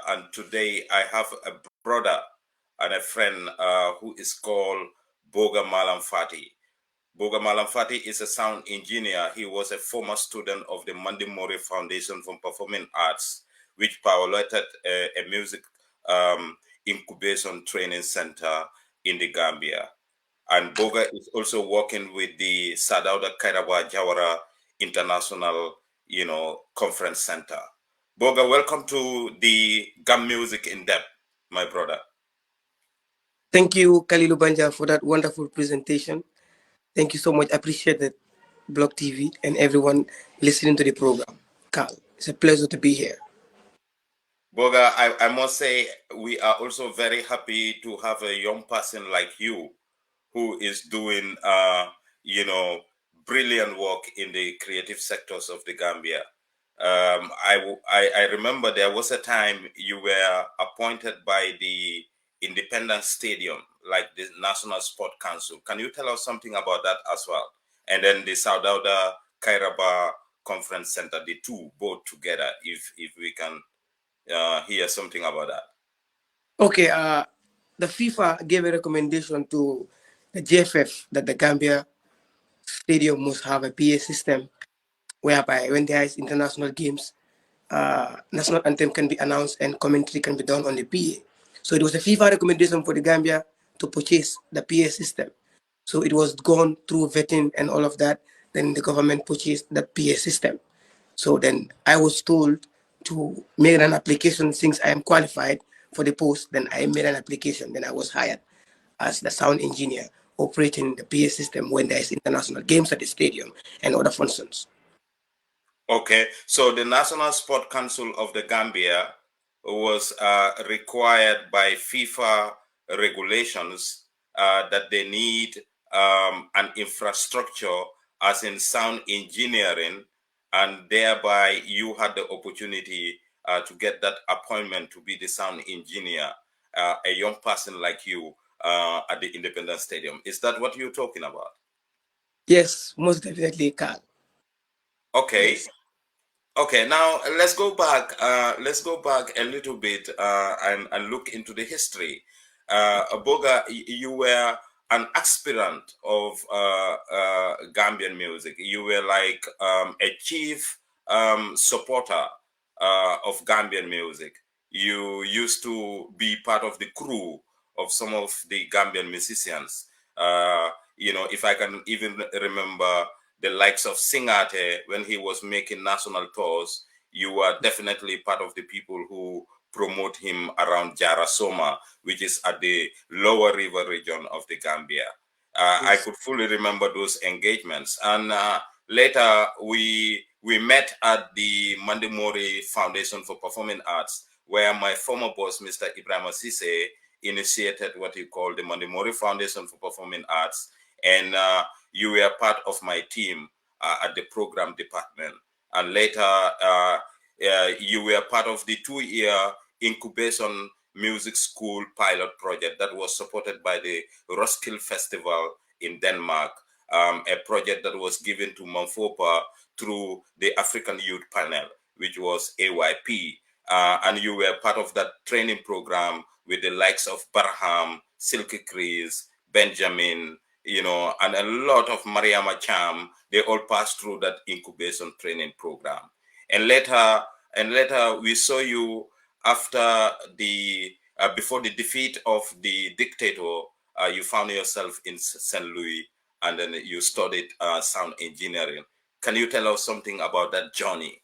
and today I have a brother and a friend who is called Boga Malang Fatty. Boga Malang Fatty is a sound engineer. He was a former student of the Mandimori Foundation for Performing Arts, which piloted a music um, incubation training center in the Gambia. And Boga is also working with the Sadauda Kairaba Jawara International, Conference Center. Boga, welcome to the Gam Music in Depth, my brother. Thank you, Kalilu Banja, for that wonderful presentation. Thank you so much. I appreciate it, Block TV, and everyone listening to the program. Carl, it's a pleasure to be here. Boga, I must say we are also very happy to have a young person like you who is doing, brilliant work in the creative sectors of the Gambia. I remember there was a time you were appointed by the Independence Stadium, like the National Sport Council. Can you tell us something about that as well? And then the Saudauda Kairaba Conference Center, the two both together, if we can hear something about that. Okay, the FIFA gave a recommendation to the JFF that the Gambia Stadium must have a PA system whereby when there is international games, national anthem can be announced and commentary can be done on the PA. So it was a FIFA recommendation for the Gambia to purchase the PA system. So it was gone through vetting and all of that. Then the government purchased the PA system. So then I was told to make an application since I am qualified for the post. Then I made an application. Then I was hired as the sound engineer operating the PA system when there is international games at the stadium and other functions. Okay, so the National Sport Council of the Gambia was required by FIFA regulations that they need an infrastructure as in sound engineering, and thereby you had the opportunity to get that appointment to be the sound engineer, a young person like you at the Independence Stadium. Is that what you're talking about? Yes, most definitely, Carl. Okay. Yes. Okay, now let's go back. Let's go back a little bit and look into the history. Boga, you were an aspirant of Gambian music. You were like a chief supporter of Gambian music. You used to be part of the crew of some of the Gambian musicians. If I can even remember the likes of Singate when he was making national tours, you were definitely part of the people who promote him around Jarasoma, which is at the lower river region of the Gambia. I Yes. could fully remember those engagements. And later we met at the Mandimori Foundation for Performing Arts, where my former boss, Mr. Ibrahim Sise, initiated what he called the Mandimori Foundation for Performing Arts. And you were part of my team at the program department. And later, you were part of the 2-year incubation music school pilot project that was supported by the Roskilde Festival in Denmark, a project that was given to Manfopa through the African Youth Panel, which was AYP. And you were part of that training program with the likes of Barham, Silky Chris, Benjamin, and a lot of Mariama Cham. They all passed through that incubation training program. And later we saw you after the before the defeat of the dictator. You found yourself in St. Louis, and then you studied sound engineering. Can you tell us something about that journey?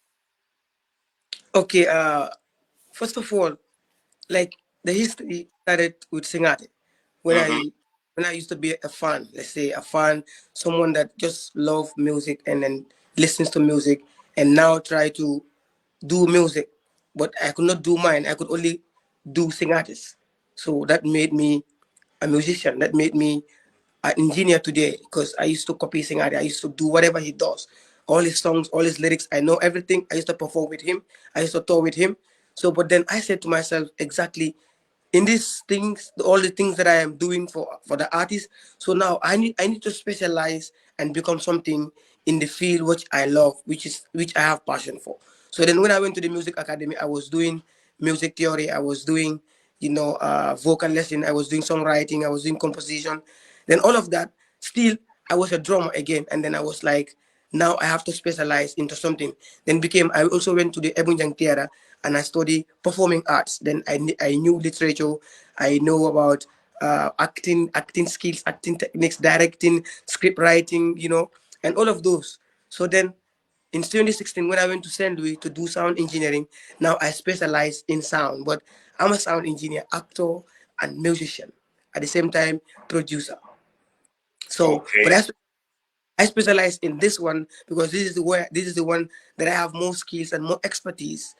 Okay, first of all, like the history started with Singate. When Mm-hmm. I when I used to be a fan, let's say a fan, someone that just love music and then listens to music and now try to do music, but I could not do mine. I could only do sing artists. So that made me a musician. That made me an engineer today because I used to copy sing artist. I used to do whatever he does. All his songs, all his lyrics, I know everything. I used to perform with him. I used to tour with him. So, but then I said to myself, exactly in these things, all the things that I am doing for the artist. So now I need to specialize and become something in the field which I love, which I have passion for. So then when I went to the music academy, I was doing music theory. I was doing, vocal lesson. I was doing songwriting. I was doing composition. Then all of that, still, I was a drummer again. And then I was like, now I have to specialize into something. Then I also went to the Ebunjang Theater and I studied performing arts. Then I knew literature. I know about acting skills, acting techniques, directing, script writing, and all of those. So then in 2016, when I went to St. Louis to do sound engineering, now I specialize in sound, but I'm a sound engineer, actor, and musician. At the same time, producer. So, but Okay. I specialize in this one because this is the one that I have more skills and more expertise.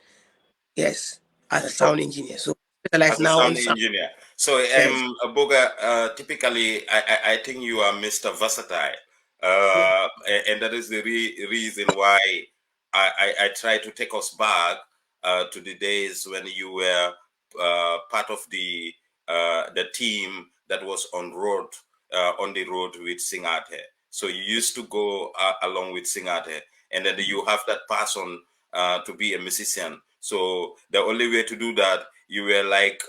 Yes, as a sound engineer. So I specialize As a now in sound sound. engineer. So, Yes. Boga, typically, I think you are Mr. Versatile. And that is the reason why I try to take us back to the days when you were part of the team that was on the road with Singate. So you used to go along with Singate, and then you have that passion to be a musician. So the only way to do that, you were like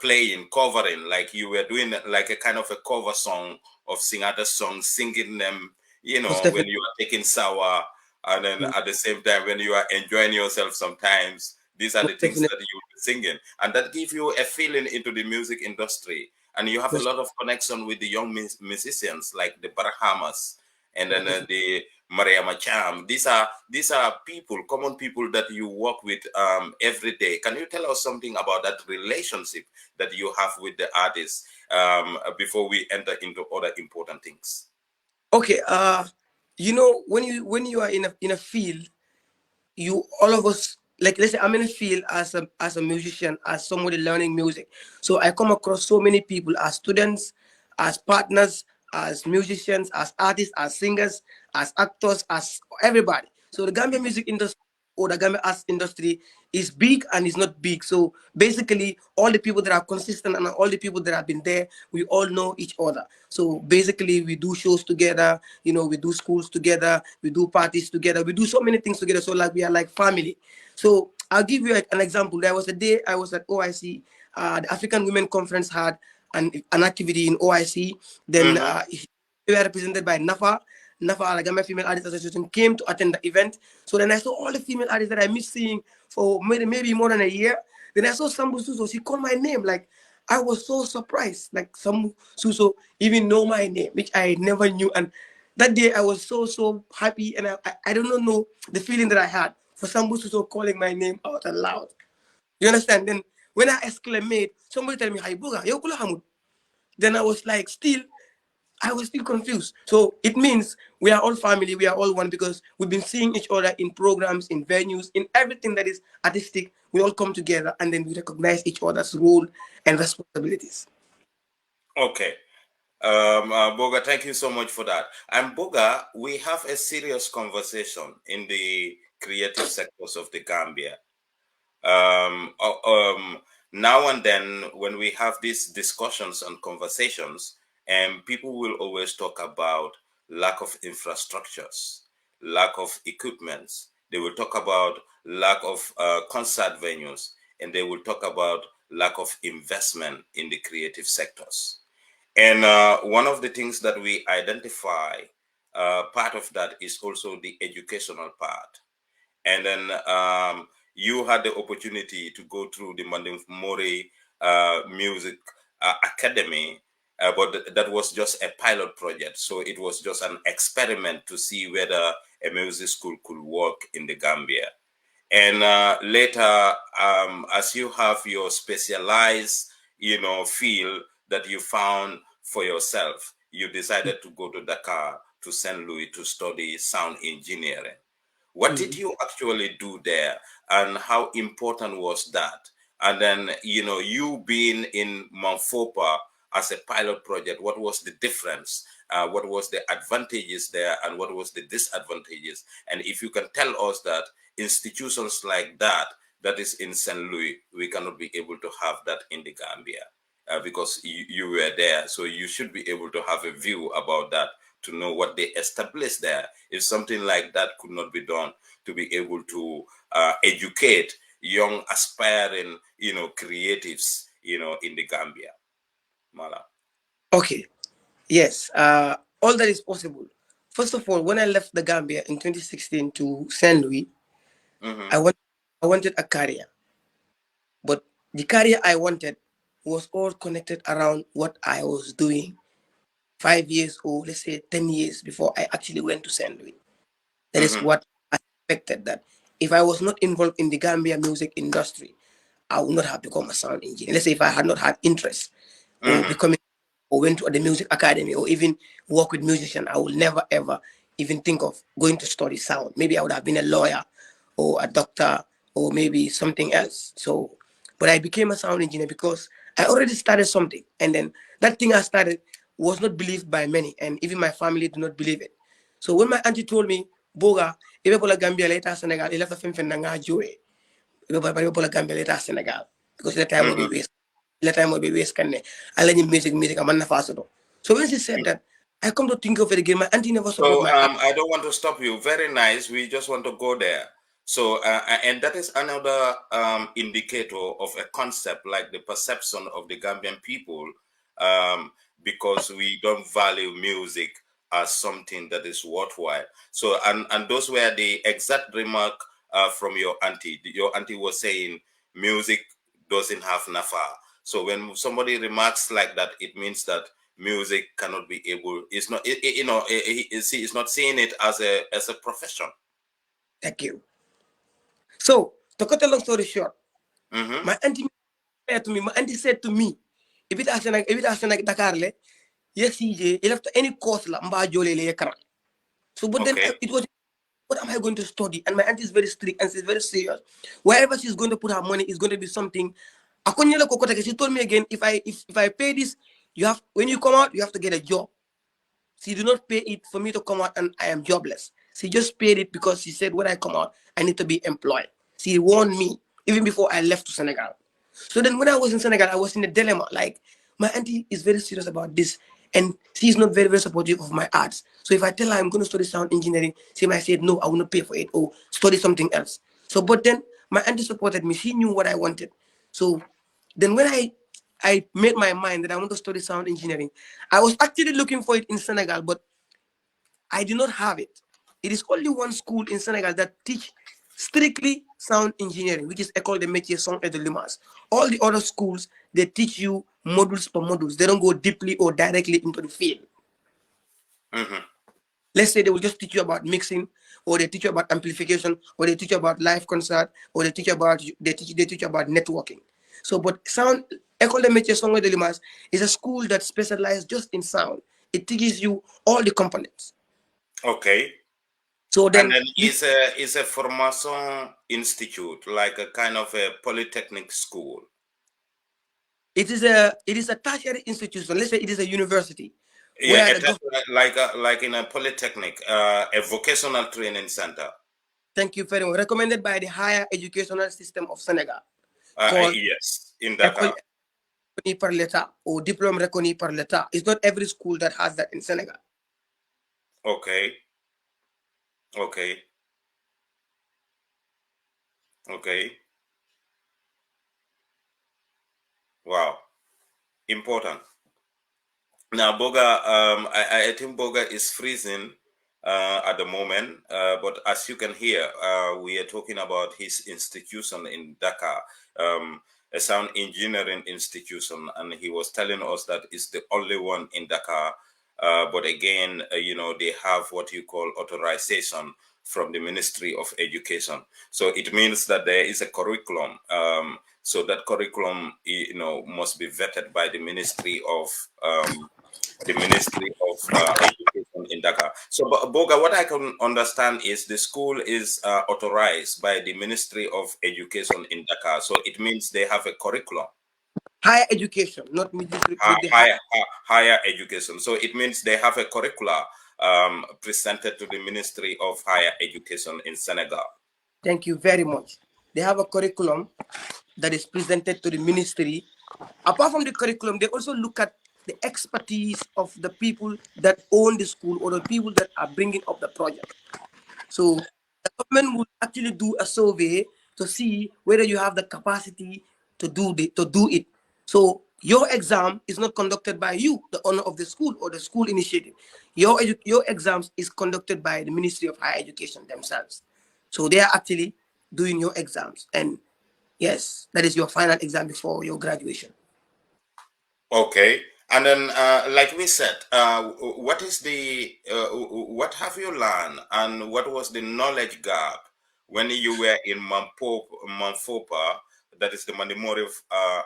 playing, covering, like you were doing like a kind of a cover song of Singata songs, singing them, Most when definitely. you are taking sour, and then Mm, at the same time when you are enjoying yourself sometimes. These are the most things definitely. that you were singing, and that give you a feeling into the music industry, and you have a Most, lot of connection with the young musicians like the Barahamas, and most then definitely. the Maria Macham. These are people, common people that you work with every day. Can you tell us something about that relationship that you have with the artists before we enter into other important things? Okay. When you are in a field, you all of us, like, let's say I'm in a field as a musician, as somebody learning music. So I come across so many people as students, as partners, as musicians, as artists, as singers, as actors, as everybody. So the Gambia music industry or the Gambia arts industry is big and is not big. So basically, all the people that are consistent and all the people that have been there, we all know each other. So basically, we do shows together. We do schools together. We do parties together. We do so many things together. So like we are like family. So I'll give you an example. There was a day I was at OIC. The African Women Conference had an activity in OIC. Then Mm-hmm. we were represented by NAFA. NAFA, like Gambia Female Artists Association, came to attend the event. So then I saw all the female artists that I missed seeing for maybe more than a year. Then I saw Sambu Suso. She called my name. Like, I was so surprised. Like, Sambu Suso even know my name, which I never knew. And that day I was so happy. And I don't know the feeling that I had for Sambu Suso calling my name out aloud. You understand? Then when I exclaimed, somebody tell me, "Hi, Buga, yo kula hamud." Then I was still confused. So it means we are all family, we are all one because we've been seeing each other in programs, in venues, in everything that is artistic. We all come together and then we recognize each other's role and responsibilities. Okay. Boga, thank you so much for that. And Boga, we have a serious conversation in the creative sectors of the Gambia. um, uh, um, Now and then when we have these discussions and conversations, and people will always talk about lack of infrastructures, lack of equipments. They will talk about lack of concert venues, and they will talk about lack of investment in the creative sectors. And one of the things that we identify, part of that is also the educational part. And then you had the opportunity to go through the Mandemore Music Academy, but that was just a pilot project. So it was just an experiment to see whether a music school could work in the Gambia. And later, as you have your specialized, field that you found for yourself, you decided to go to Dakar, to St. Louis, to study sound engineering. What did Mhm. you actually do there, and how important was that? And then, you being in Mount Fopa as a pilot project, what was the difference? What was the advantages there, and what was the disadvantages? And if you can tell us that institutions like that, that is in St. Louis, we cannot be able to have that in the Gambia. Because you were there, so you should be able to have a view about that, to know what they established there. If something like that could not be done, to be able to educate young aspiring, creatives, in the Gambia, Mala. Okay. Yes. All that is possible. First of all, when I left the Gambia in 2016 to Saint Louis, Mm-hmm. I want I wanted a career, but the career I wanted was all connected around what I was doing 5 years or let's say 10 years before I actually went to Saint Louis. That is Mm-hmm. what I expected. That if I was not involved in the Gambia music industry, I would not have become a sound engineer. Let's say if I had not had interest or Mm-hmm. becoming or went to the music academy or even work with musicians, I will never ever even think of going to study sound. Maybe I would have been a lawyer or a doctor or maybe something else. So, but I became a sound engineer because I already started something, and then that thing I started was not believed by many, and even my family do not believe it. So when my auntie told me, Boga, if you Gambia later Senegal, you left a film for Nanga Joe, ibe Gambia later Senegal, because the time will be Mm-hmm. waste. The time will be waste. Can I learn music, I'm not fast. So when she said that, I come to think of it again. My auntie never support So my art. I don't want to stop you. Very nice. We just want to go there. So and that is another indicator of a concept like the perception of the Gambian people, um, because we don't value music as something that is worthwhile. So and those were the exact remark from your auntie. Your auntie was saying music doesn't have nafa. So when somebody remarks like that, it means that music cannot be able. It's not. See, it's not seeing it as a profession. Thank you. So to cut a long story short, Mm-hmm. my auntie said to me, if it has like Dakar le, yes, CJ, you left any course la, mba jole le yakara. So, but then Okay. it was, what am I going to study? And my auntie is very strict and she's very serious. Wherever she's going to put her money is going to be something. She told me again, if I pay this, you have when you come out, you have to get a job. She did not pay it for me to come out and I am jobless. She just paid it because she said when I come out, I need to be employed. She warned me even before I left to Senegal. So then when I was in Senegal, I was in a dilemma. Like my auntie is very serious about this and she's not very, very supportive of my arts. So if I tell her I'm going to study sound engineering, she might say, no, I will not pay for it or study something else. So, but then my auntie supported me. She knew what I wanted. So then when I made my mind that I want to study sound engineering. I was actually looking for it in Senegal, but I did not have it. It is only one school in Senegal that teach strictly sound engineering, which is École de Métiers Son et de l'Image. All the other schools, they teach you modules per modules. They don't go deeply or directly into the field. Mm-hmm. Let's say they will just teach you about mixing, or they teach you about amplification, or they teach you about live concert, or they teach you about networking. So, but sound École de Métiers Son et de l'Image is a school that specializes just in sound. It teaches you all the components. Okay. So And then then it's a formation institute, like a kind of a polytechnic school. it is a tertiary institution. Let's say it is a university Yeah, where the government. like in a polytechnic, a vocational training center. Thank you very much. Recommended by the higher educational system of Senegal, called Yes, in École Dakar. reconnue par l'État or Diplôme reconnu par l'État. It's not every school that has that in Senegal. Okay. Okay. Okay. Wow. Important. Now, Boga, I think Boga is freezing at the moment, but as you can hear, we are talking about his institution in Dhaka, a sound engineering institution, and he was telling us that it's the only one in Dhaka. But again, they have what you call authorization from the Ministry of Education. So it means that there is a curriculum. So that curriculum, must be vetted by the Ministry of Education in Dhaka. So, Boga, what I can understand is the school is authorized by the Ministry of Education in Dhaka. So it means they have a curriculum, Higher education, not military, but the high. higher education. So it means they have a curricula presented to the Ministry of Higher Education in Senegal. Thank you very much. They have a curriculum that is presented to the ministry. Apart from the curriculum, they also look at the expertise of the people that own the school or the people that are bringing up the project. So the government will actually do a survey to see whether you have the capacity to do it. So your exam is not conducted by you, the owner of the school or the school initiative. Your exams is conducted by the Ministry of Higher Education themselves. So they are actually doing your exams, and yes, that is your final exam before your graduation. Okay. And then, like we said, what is what have you learned, and what was the knowledge gap when you were in Mamfopa, that is the Mandimori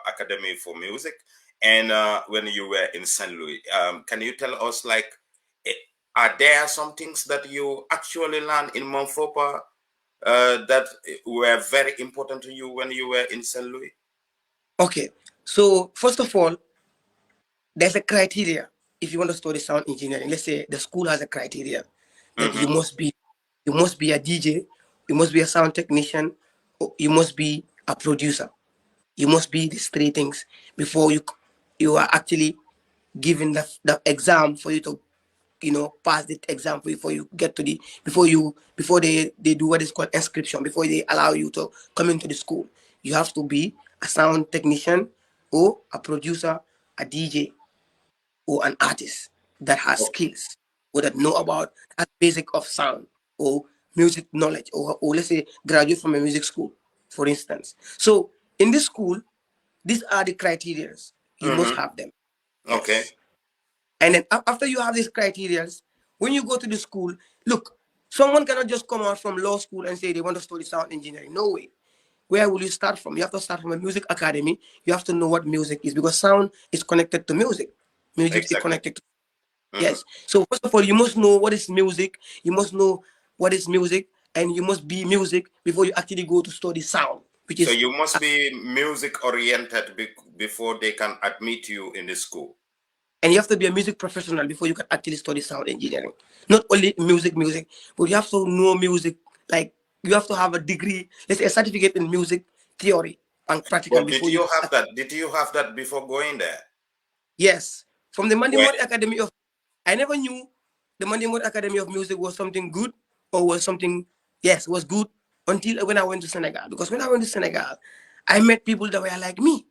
Academy for Music, and when you were in St. Louis? Can you tell us, like, eh, are there some things that you actually learned in Mamfopa that were very important to you when you were in St. Louis? Okay, so first of all, there's a criteria if you want to study sound engineering. Let's say the school has a criteria that Mm-hmm. you must be a DJ, you must be a sound technician, or you must be a producer. You must be these three things before you are actually given the exam for you to pass the exam before you get to the before they do what is called inscription, before they allow you to come into the school. You have to be a sound technician or a producer, a DJ, or an artist that has skills or that know about that basic of sound or music knowledge, or let's say graduate from a music school, for instance. So in this school, these are the criterias. You must Mm-hmm. have them. Okay. Yes. And then after you have these criterias, when you go to the school, look, someone cannot just come out from law school and say they want to study sound engineering. No way. Where will you start from? You have to start from a music academy. You have to know what music is, because sound is connected to music. Music is Exactly. connected to, Mm-hmm. yes. So first of all, you must know what is music. You must know what is music, and you must be music before you actually go to study sound, which So is, you must be music oriented before they can admit you in the school. and you have to be a music professional before you can actually study sound engineering. Not only music, but you have to know music. Like, you have to have a degree, let's say a certificate in music theory and practical But did before you you can have that? Did you have that before going there? yes. From the Where? Mandimori Academy of, I never knew the Mandimori Academy of Music was something good or was something, yes, was good until when I went to Senegal. Because when I went to Senegal, I met people that were like me.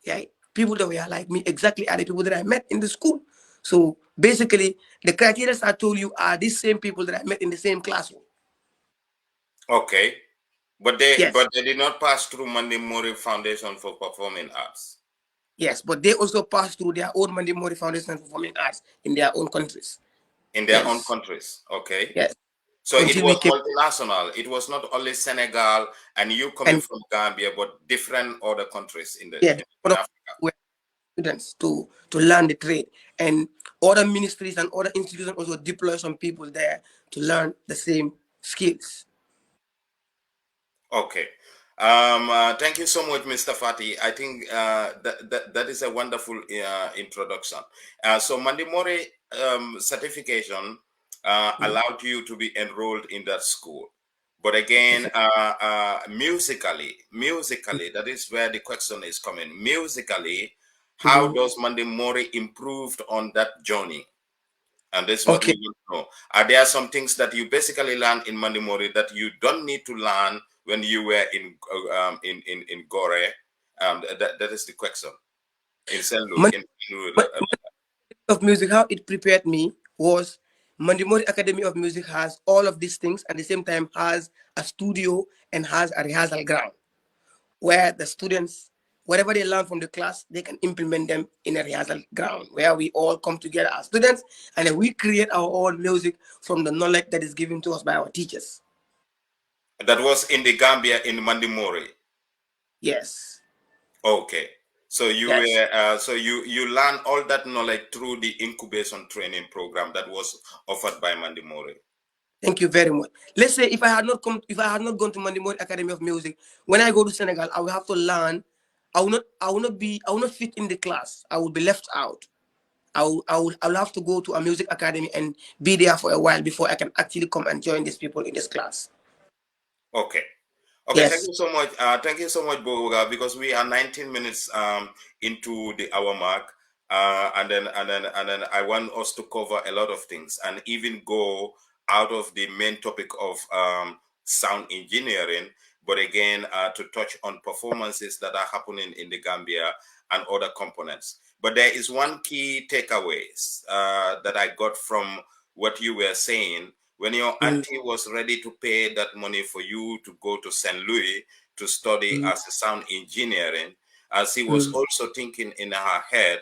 Yeah, people that were like me exactly are the people that I met in the school. So basically, the criteria I told you are these same people that I met in the same classroom. Okay. Yes, But they did not pass through Mandimori Foundation for Performing Arts yes, but they also pass through their own Mandimori Foundation for Performing Arts in their own countries. in their own Yes, countries. Okay. yes. So it Until we was came, multinational. It was not only Senegal and you coming and from Gambia, but different other countries yeah, in Africa. were students to learn the trade, and other ministries and other institutions also deploy some people there to learn the same skills. Okay. Thank you so much, Mr. Fati. I think that is a wonderful introduction. So Mandimori certification Mhm. allowed you to be enrolled in that school. But again, musically, that is where the question is coming. Musically, how Mhm. does Mandimori improved on that journey? And this is what we Okay. want to know. Are there some things that you basically learn in Mandimori that you don't need to learn when you were in Gore? That is the question. In Saint Louis. Of music, how it prepared me was Mandimori Academy of Music has all of these things, and at the same time has a studio and has a rehearsal ground where the students, whatever they learn from the class, they can implement them in a rehearsal ground where we all come together as students, and then we create our own music from the knowledge that is given to us by our teachers. That was in the Gambia in Mandimori. Yes, Okay. So yes. you learn all that knowledge through the incubation training program that was offered by Mandimori. Thank you very much. Let's say if I had not gone to Mandimori Academy of Music, when I go to Senegal, I will have to learn. I will not fit in the class. I will be left out. I will have to go to a music academy and be there for a while before I can actually come and join these people in this class. Okay. Okay, thank Yes, you so much. Thank you so much, Boga, because we are 19 minutes into the hour mark, and then I want us to cover a lot of things and even go out of the main topic of sound engineering. but again, to touch on performances that are happening in the Gambia and other components. But there is one key takeaways that I got from what you were saying. When your mm, auntie was ready to pay that money for you to go to St. Louis to study mm, as a sound engineering, as he was mm, also thinking in her head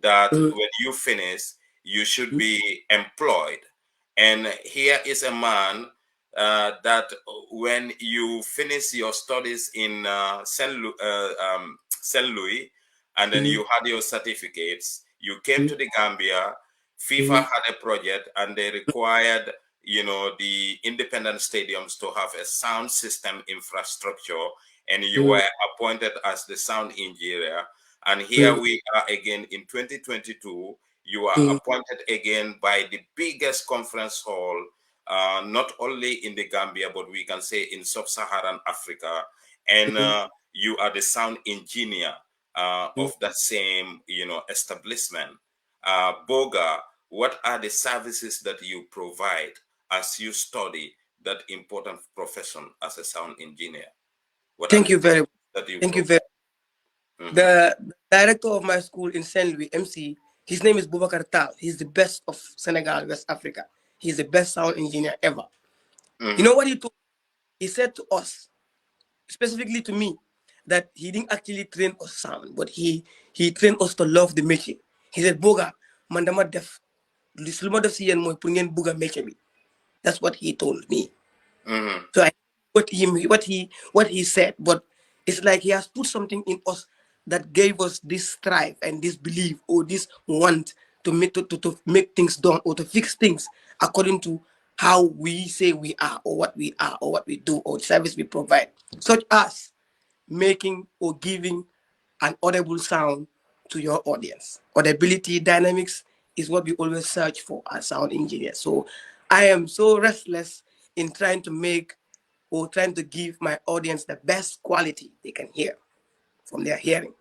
that mm, when you finish, you should mm, be employed. And here is a man that when you finish your studies in St. Louis, and then mm, you had your certificates, you came mm, to the Gambia, FIFA mm, had a project and they required, the independent stadiums to have a sound system infrastructure, and you mm, were appointed as the sound engineer. And here mm, we are again in 2022. You are mm, appointed again by the biggest conference hall, not only in the Gambia, but we can say in sub-Saharan Africa. And mm, you are the sound engineer mm. of that same, establishment. Boga, what are the services that you provide as you study that important profession as a sound engineer? What are Thank the you very services much. that you Thank you very. provide? Mhm. The director of my school in Saint Louis, MC, his name is Boubacar Tal. He's the best of Senegal, West Africa. He's the best sound engineer ever. You know Mhm. what he told? He said to us, specifically to me, that he didn't actually train us sound, but he trained us to love the métier. He said, Boga, man dama def, lu ma def si yéen mooy pour ngeen bugg a métier bi. That's what he told me. Mhm. So I what he said, but it's like he has put something in us that gave us this strive and this belief or this want to make things done or to fix things according to how we say we are or what we are or what we do or the service we provide, such as making or giving an audible sound to your audience. Audibility dynamics is what we always search for as sound engineers. So I am so restless in trying to make or trying to give my audience the best quality they can hear from their hearing.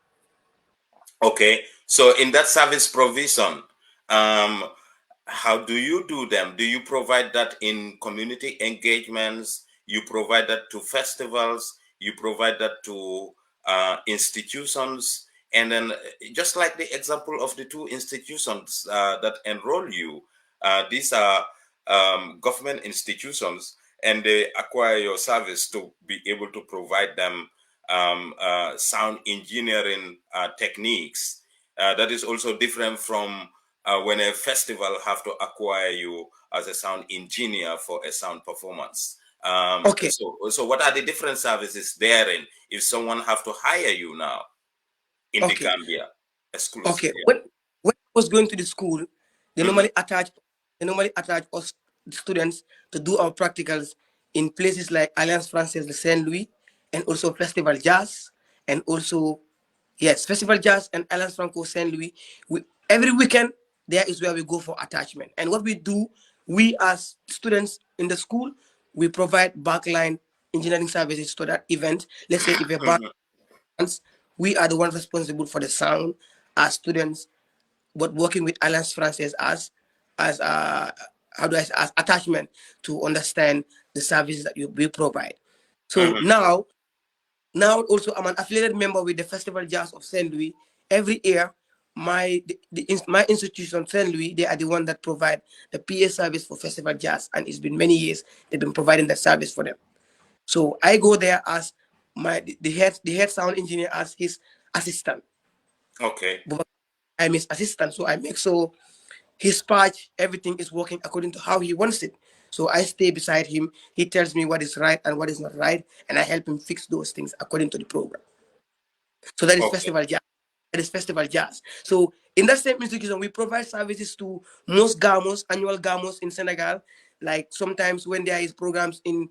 Okay, so in that service provision, um, how do you do them? Do you provide that in community engagements? You provide that to festivals? You provide that to institutions? And then, just like the example of the two institutions that enroll you, these are government institutions, and they acquire your service to be able to provide them sound engineering techniques. That is also different from when a festival have to acquire you as a sound engineer for a sound performance. Okay, So what are the different services therein if someone have to hire you now in the okay. Gambia Okay, exclusively? when I was going to the school, they Mhm. normally attach they normally attach us students to do our practicals in places like Alliance Française de Saint Louis and also Festival Jazz and also yes, Festival Jazz and Alliance Franco Saint Louis. Every weekend there is where we go for attachment. And what we do, we as students in the school, we provide backline engineering services to that event. Let's say if a band, Mhm. we are the ones responsible for the sound as students, but working with Alliance Française as how do I say, as attachment to understand the services that we provide. So Mhm. now also I'm an affiliated member with the Festival Jazz of Saint Louis. Every year, my institution Saint Louis, they are the one that provide the PA service for Festival Jazz, and it's been many years they've been providing that service for them. So I go there as the head sound engineer as his assistant. Okay. But I'm his assistant, so I make so his patch, everything is working according to how he wants it. So I stay beside him. He tells me what is right and what is not right, and I help him fix those things according to the program. So that is Okay. festival jazz. That is festival jazz. So in that same institution, we provide services to most gamos, annual gamos in Senegal. Like sometimes when there is programs in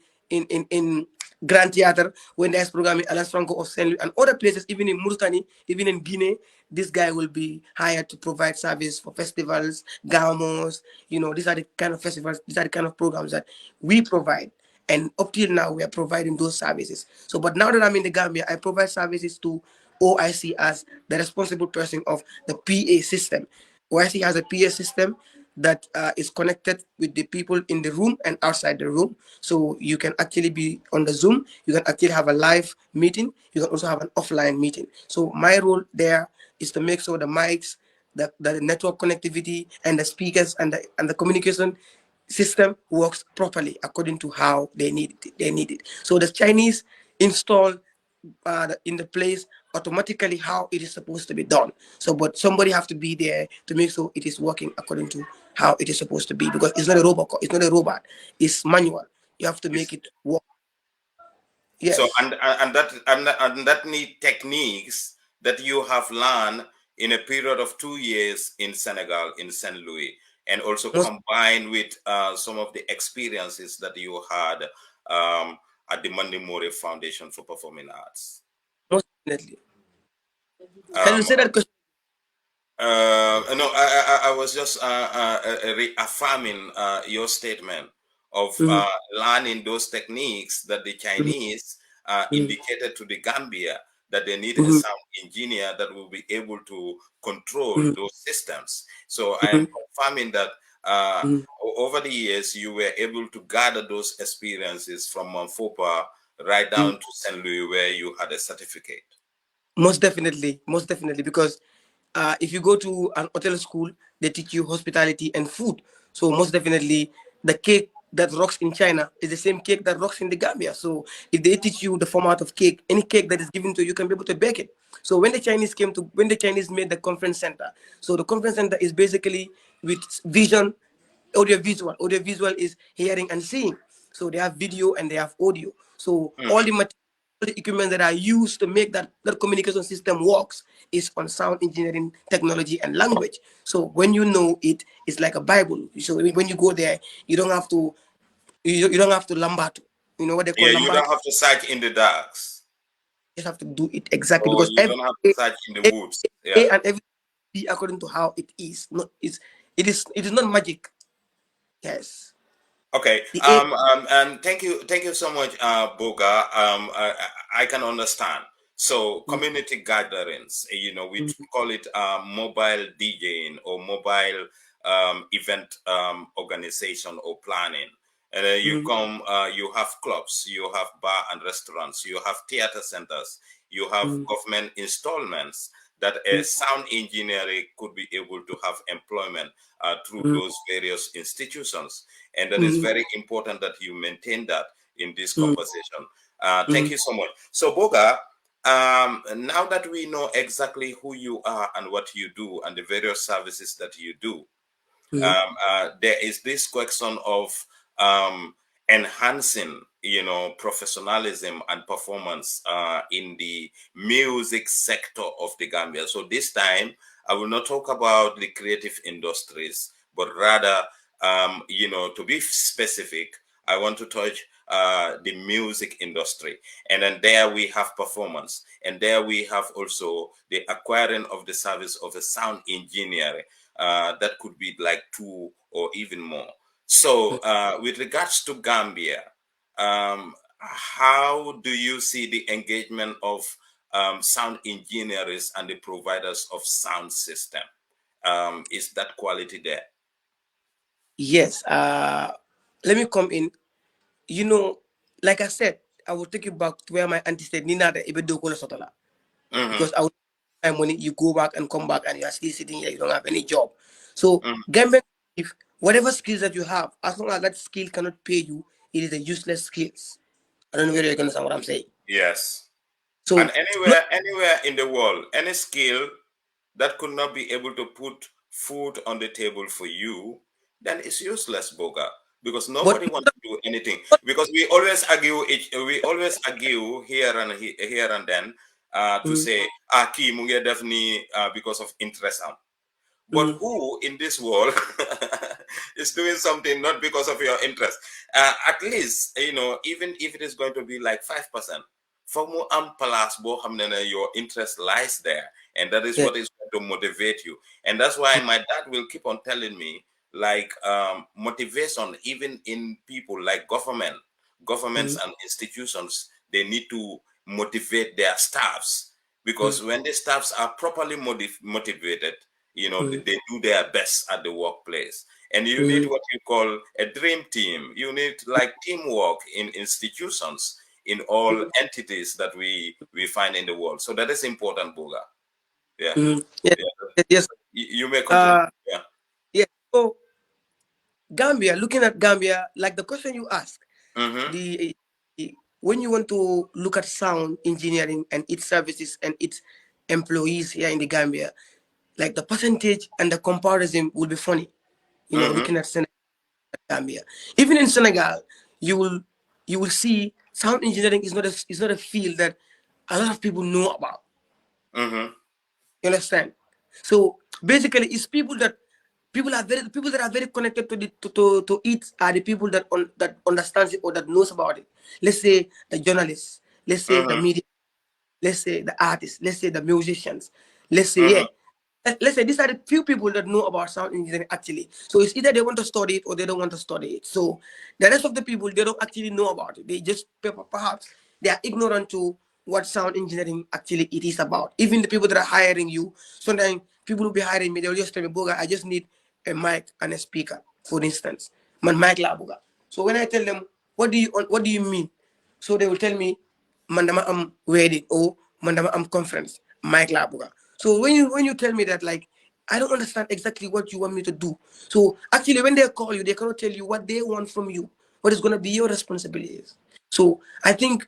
Grand Theatre, when there's program in Alliance Franco of Saint Louis and other places, even in Mauritania, even in Guinea, this guy will be hired to provide service for festivals, gamos. These are the kind of festivals, these are the kind of programs that we provide. And up till now, we are providing those services. So, but now that I'm in the Gambia, I provide services to OIC as the responsible person of the PA system. OIC has a PA system that is connected with the people in the room and outside the room. So you can actually be on the Zoom. You can actually have a live meeting. You can also have an offline meeting. So my role there is to make sure the mics, the network connectivity, and the speakers and the communication system works properly according to how they need it. They need it. So the Chinese install in the place automatically how it is supposed to be done. So, but somebody have to be there to make sure it is working according to how it is supposed to be, because it's not a robot. It's not a robot. It's manual. You have to make it work. So Yes. and that need techniques that you have learned in a period of 2 years in Senegal, in Saint Louis, and also Most combined with some of the experiences that you had at the Monday More Foundation for Performing Arts. most definitely. Can you Um, say that question? no, I was just reaffirming your statement of Mm, learning those techniques that the mm, Chinese mm, indicated to the Gambia that they need a mm, sound engineer that will be able to control mm, those systems. So I am mm, confirming that mm, over the years you were able to gather those experiences from Manfopa right mm. down to St. Louis, where you had a certificate. Most definitely, because if you go to an hotel school, they teach you hospitality and food. So most definitely, the cake that rocks in China is the same cake that rocks in the Gambia. So if they teach you the format of cake, any cake that is given to you, you can be able to bake it. So when the Chinese made the conference center, so the conference center is basically with vision, audiovisual. Audiovisual is hearing and seeing. So they have video and they have audio. So all the material, all the equipment that are used to make that communication system works is on sound engineering technology and language. So when you know it, it's like a Bible. So when you go there, you don't have to you don't have to lambato. You know what they call Yeah, you lambato? don't have to search in the darks. You just have to do it exactly, Or because you every don't have to day, search in the every woods. Yeah. day and every be according to how it is. Not it is not magic. Yes. Okay. The A. And thank you so much, Boga. I can understand. So Mm, community gatherings, we mm, call it mobile DJing or mobile event organization or planning. And then you mm, come, you have clubs, you have bar and restaurants, you have theater centers, you have mm, government installments that a mm, sound engineering could be able to have employment through mm, those various institutions. And that is mm, very important that you maintain that in this mm, conversation. Thank mm, you so much. So, Boga, now that we know exactly who you are and what you do and the various services that you do, mm. there is this question of um, enhancing, professionalism and performance in the music sector of the Gambia. So this time, I will not talk about the creative industries, but rather, to be specific, I want to touch the music industry. And then there we have performance. And there we have also the acquiring of the service of a sound engineer that could be like two or even more. So, with regards to Gambia, how do you see the engagement of sound engineers and the providers of sound system? Is that quality there? Yes. Let me come in. You know, like I said, I will take you back to where my auntie said, Nina de Ibedokola Sotola. Hmm. Because I would time when you go back and come back and you are still sitting here, you don't have any job. So Hmm. Gambian, if whatever skills that you have, as long as that skill cannot pay you, it is a useless skills. I don't know whether you can understand what I'm saying. Yes. And So not anywhere in the world, any skill that could not be able to put food on the table for you, then it's useless, Boga. Because but nobody wants to do anything. Because we always argue here and then to mm, say, ki munge definitely because of interest. But mm, who in this world is doing something not because of your interest? At least, even if it is going to be like 5%, for more ampalas, your interest lies there. And that is yeah, what is going to motivate you. And that's why my dad will keep on telling me, like, motivation, even in people like governments mm, and institutions, they need to motivate their staffs, mm, because when the staffs are properly motivated, they mm, do their best at the workplace. And you need what you call a dream team. You need like teamwork in institutions, in all entities that we find in the world. So that is important, Boga. Yeah. Yes, Yeah. yes. You may continue. Uh, Yeah. yeah. So Gambia, looking at Gambia, like the question you asked, Mm-hmm. the when you want to look at sound engineering and its services and its employees here in the Gambia, like the percentage and the comparison will be funny. Mm-hmm. Looking at Senegal, Gambia, even in Senegal, you will you will see sound engineering is not a field that a lot of people know about. Mm-hmm. You understand? So basically, it's people that are very connected to to it are the people that understands it or that knows about it. Let's say the journalists, let's say the Mm-hmm. media, let's say the artists, let's say the musicians, let's say Mm-hmm. yeah. Let's say these are the few people that know about sound engineering actually. So it's either they want to study it or they don't want to study it. So the rest of the people they don't actually know about it. They just perhaps they are ignorant to what sound engineering actually it is about. Even the people that are hiring you, sometimes people will be hiring me, they'll just tell me, Boga, I just need a mic and a speaker, for instance. Man mic la Boga. So when I tell them, what do you mean? So they will tell me, mandama am wedding or mandama am conference, mic la Boga. So when you tell me that, like, I don't understand exactly what you want me to do. So actually when they call you, they cannot tell you what they want from you, what is gonna be your responsibilities. So I think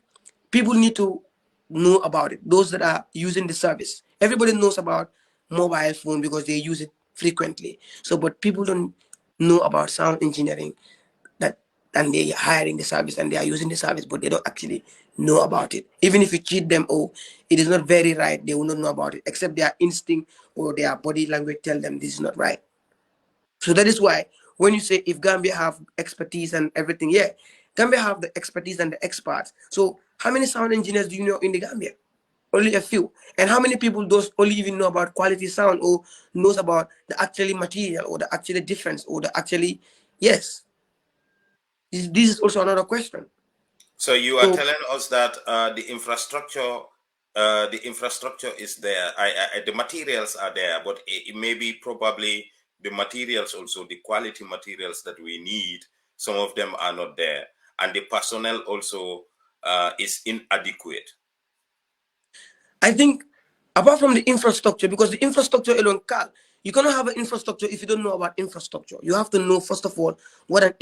people need to know about it. Those that are using the service. Everybody knows about mobile phone because they use it frequently. So but people don't know about sound engineering that and they are hiring the service and they are using the service, but they don't actually know about it. Even if you cheat them, oh, it is not very right, they will not know about it, except their instinct or their body language tell them this is not right. So that is why when you say if Gambia have expertise and everything, yeah, Gambia have the expertise and the experts. So how many sound engineers do you know in the Gambia? Only a few. And how many people those only even know about quality sound or knows about the actually material or the actually difference or the actually yes. This is also another question. So you are So telling us that the infrastructure is there. The materials are there, but it may be probably the materials also, the quality materials that we need. Some of them are not there, and the personnel also is inadequate. I think apart from the infrastructure, because the infrastructure alone can't, you cannot have an infrastructure if you don't know about infrastructure. You have to know first of all what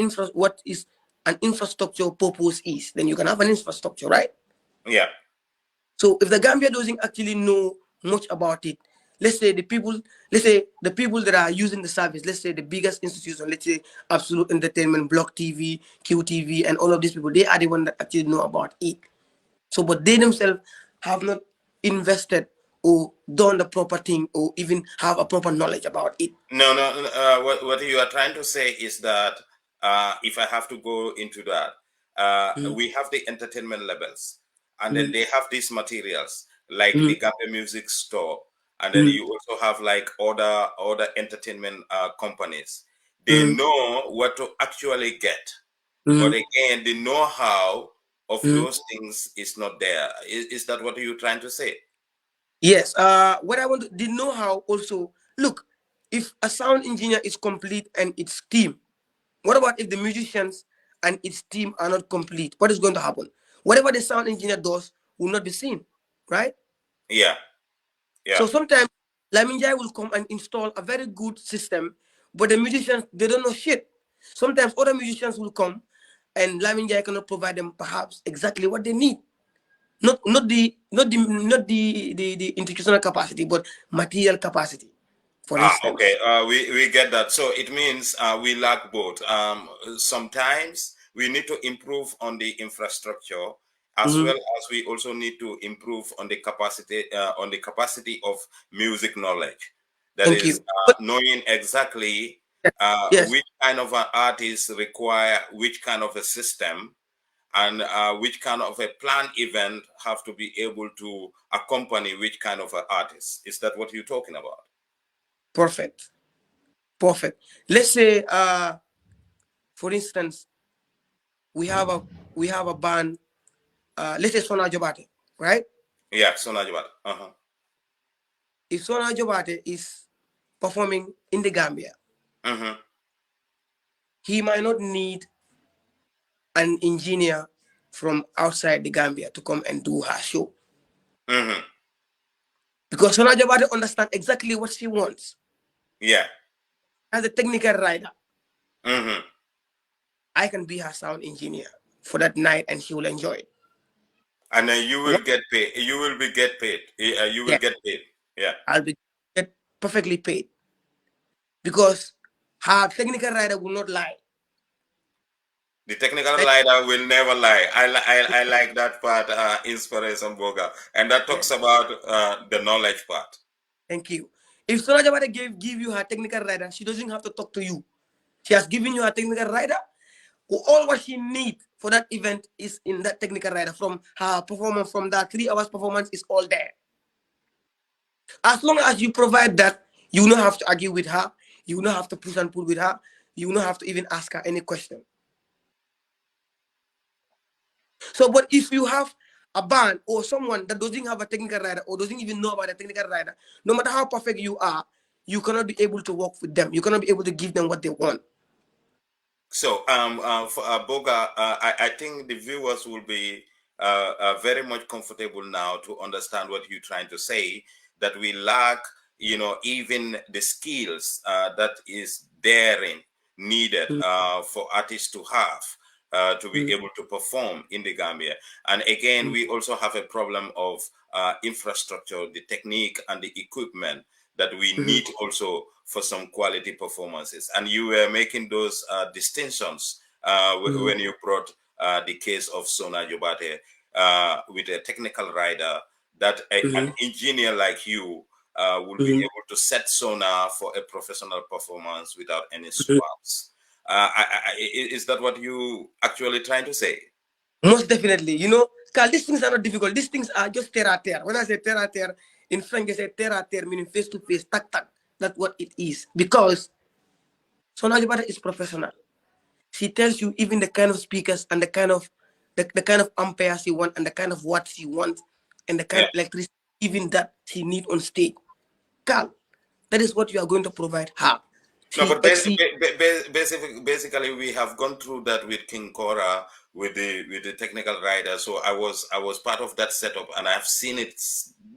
is an infrastructure purpose is. Then you can have an infrastructure, right? Yeah. So if the Gambia doesn't actually know much about it, let's say the people that are using the service, let's say the biggest institution, let's say Absolute Entertainment, Block TV, QTV, and all of these people, they are the ones that actually know about it. So, but they themselves have not invested or done the proper thing or even have a proper knowledge about it. No, no. What you are trying to say is that if I have to go into that, Mm, we have the entertainment levels, and then mm, they have these materials like mm, the Gambia Music Store, and then mm, you also have like other entertainment companies. They mm, know what to actually get, but mm, again, the know-how of mm. those things is not there. Is that what you're trying to say? Yes. What I want to the know-how also. Look, if a sound engineer is complete and its team, what about if the musicians and its team are not complete? What is going to happen? Whatever the sound engineer does will not be seen, right? Yeah, yeah. So sometimes Laminjai will come and install a very good system, but the musicians they don't know shit. Sometimes other musicians will come and Laminjai cannot provide them perhaps exactly what they need. Not the institutional capacity, but material capacity, for Ah, okay. instance. We get that. So it means we lack both. Sometimes we need to improve on the infrastructure, as Mhm. well as we also need to improve on the capacity of music knowledge. That Thank is, you. But knowing exactly yes, which kind of an artist require which kind of a system, and which kind of a planned event have to be able to accompany which kind of an artist. Is that what you're talking about? perfect, perfect. Let's say, for instance, we have a we have a band. Let's say Sona Jobate, right? Yeah, so Najwa. Uh-huh. If Sona Jobate is performing in the Gambia, Mm-hmm. he might not need an engineer from outside the Gambia to come and do her show. Mm-hmm. Because Sona Jabate understand exactly what she wants. Yeah. As a technical writer, Mm-hmm. I can be her sound engineer for that night and she will enjoy it. And then you will What? get paid. You will be get paid. You will Yeah, get paid. Yeah. I'll be get perfectly paid because her technical writer will not lie. The technical And writer will never lie. I like that part, inspiration Boga, and that talks yes, about the knowledge part. thank you. If Sona Jabate give you her technical writer, she doesn't have to talk to you. She has given you her technical writer. All what she needs for that event is in that technical writer. From her performance, from that 3 hours performance, is all there. As long as you provide that, you don't have to argue with her. You don't have to push and pull with her. You don't have to even ask her any question. So, but if you have a band or someone that doesn't have a technical writer or doesn't even know about a technical writer, no matter how perfect you are, you cannot be able to work with them. You cannot be able to give them what they want. So, for Boga, I think the viewers will be very much comfortable now to understand what you're trying to say. That we lack, even the skills that is therein needed Mm, for artists to have to be mm, able to perform in the Gambia. And again, mm, we also have a problem of infrastructure, the technique, and the equipment that we mhm, need also for some quality performances. And you were making those distinctions mhm, when you brought the case of Sona Jobate with a technical rider, that an mhm, engineer like you will be mhm, able to set Sona for a professional performance without any mhm. swaps. Is that what you actually trying to say? Most definitely. Carl, these things are not difficult. These things are just terre à terre. When I say terre à terre, in French, they say terre à terre, meaning face to face, tac tac. That's what it is. Because Sona Jabata is professional. She tells you even the kind of speakers and the kind of amperes she want and the kind of watts she wants and the kind Yeah. of electricity even that she need on stage. Carl, that is what you are going to provide her. No, She but exceeds. basically, we have gone through that with King Cora with the technical rider. So I was part of that setup, and I've seen it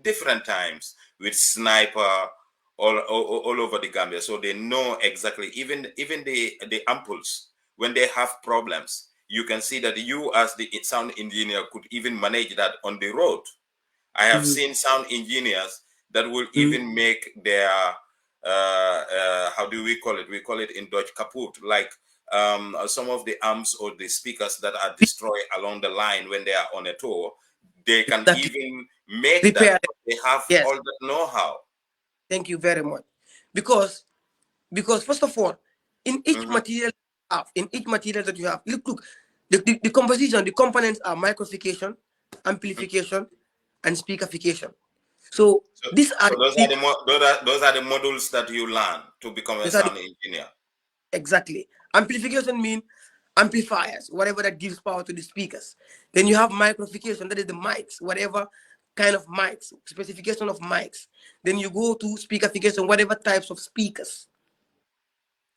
different times with Sniper all over the Gambia. So they know exactly, even the ampoules, when they have problems. You can see that you, as the sound engineer, could even manage that on the road. I have Mhm, seen sound engineers that will mhm. even make their how do we call it? We call it in Dutch kaput, like some of the amps or the speakers that are destroyed along the line when they are on a tour. They can Exactly. even make that. Repair them. They have Yes. all that know-how. Thank you very much. Because Because first of all, Hmm. in each material that you have, look, the composition, the components are microfication, amplification, and speakerification. So So, these are so those are the those are the modules that you learn to become a these are the, sound engineer. exactly. Amplification mean amplifiers, whatever that gives power to the speakers. Then you have microfication, that is the mics, whatever kind of mics, specification of mics. Then you go to speakerification, whatever types of speakers,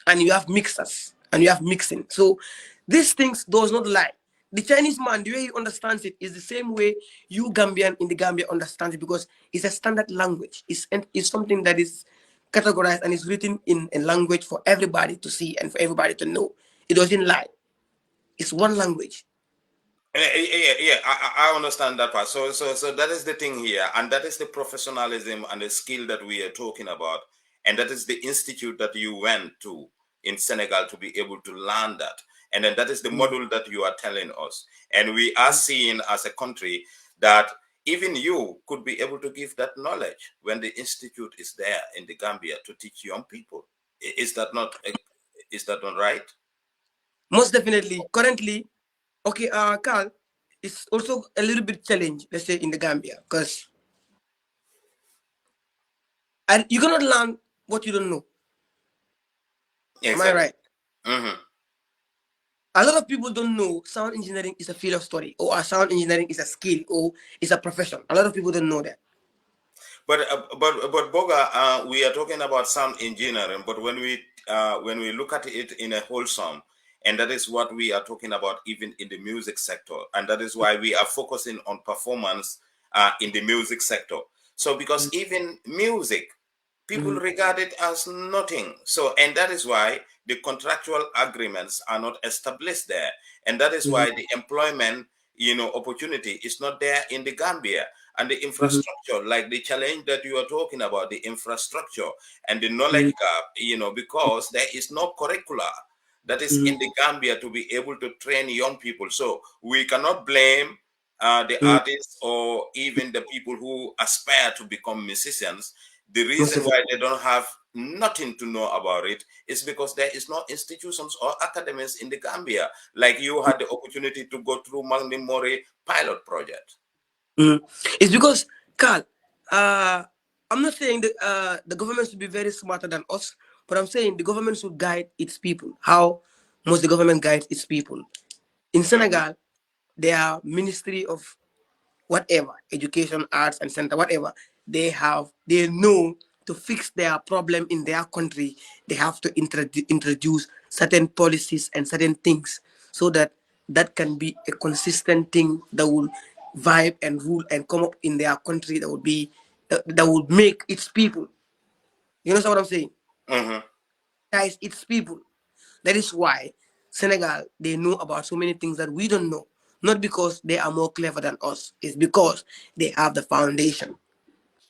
and you have mixers and you have mixing. So these things does not lie. The Chinese man, the way he understands it is the same way you Gambian in the Gambia understands it because it's a standard language. It's something that is categorized and is written in a language for everybody to see and for everybody to know. It doesn't lie. It's one language. Yeah, I understand that part. So that is the thing here, and that is the professionalism and the skill that we are talking about, and that is the institute that you went to in Senegal to be able to learn that, and then that is the Mm. model that you are telling us, and we are seeing as a country that even you could be able to give that knowledge when the institute is there in the Gambia to teach young people. Is that not? Is that not right? Most definitely. Currently, okay, Carl, it's also a little bit challenge, let's say in the Gambia, because you cannot learn what you don't know. Am I Exactly. right? Hmm. A lot of people don't know sound engineering is a field of study or a sound engineering is a skill or is a profession. A lot of people don't know that. But Boga, we are talking about sound engineering. But when we look at it in a wholesome, And that is what we are talking about even in the music sector. And that is why we are focusing on performance in the music sector. So because even music, people Mm-hmm. regard it as nothing. So, and that is why the contractual agreements are not established there. And that is why the employment, opportunity is not there in the Gambia. And the Mm-hmm. infrastructure, like the challenge that you are talking about, the infrastructure and the Mm-hmm. knowledge gap, because there is no curricula that is in the Gambia to be able to train young people. So we cannot blame the Mm-hmm. artists or even the people who aspire to become musicians. The Most reason why definitely. they don't have nothing to know about it is because there is no institutions or academies in the Gambia. Like you had the opportunity to go through Malang Beau'Art pilot project. Mm. It's because, Carl, I'm not saying that the government should be very smarter than us, but I'm saying the government should guide its people. How must the government guide its people? In Mhm. Senegal, there are Ministry of whatever, education, arts, and center, whatever, they know to fix their problem in their country, they have to introduce certain policies and certain things so that that can be a consistent thing that will vibe and rule and come up in their country that would be that would make its people. You know what I'm saying? Mhm. Guys, its people. That is why Senegal, they know about so many things that we don't know. Not because they are more clever than us. It's because they have the foundation.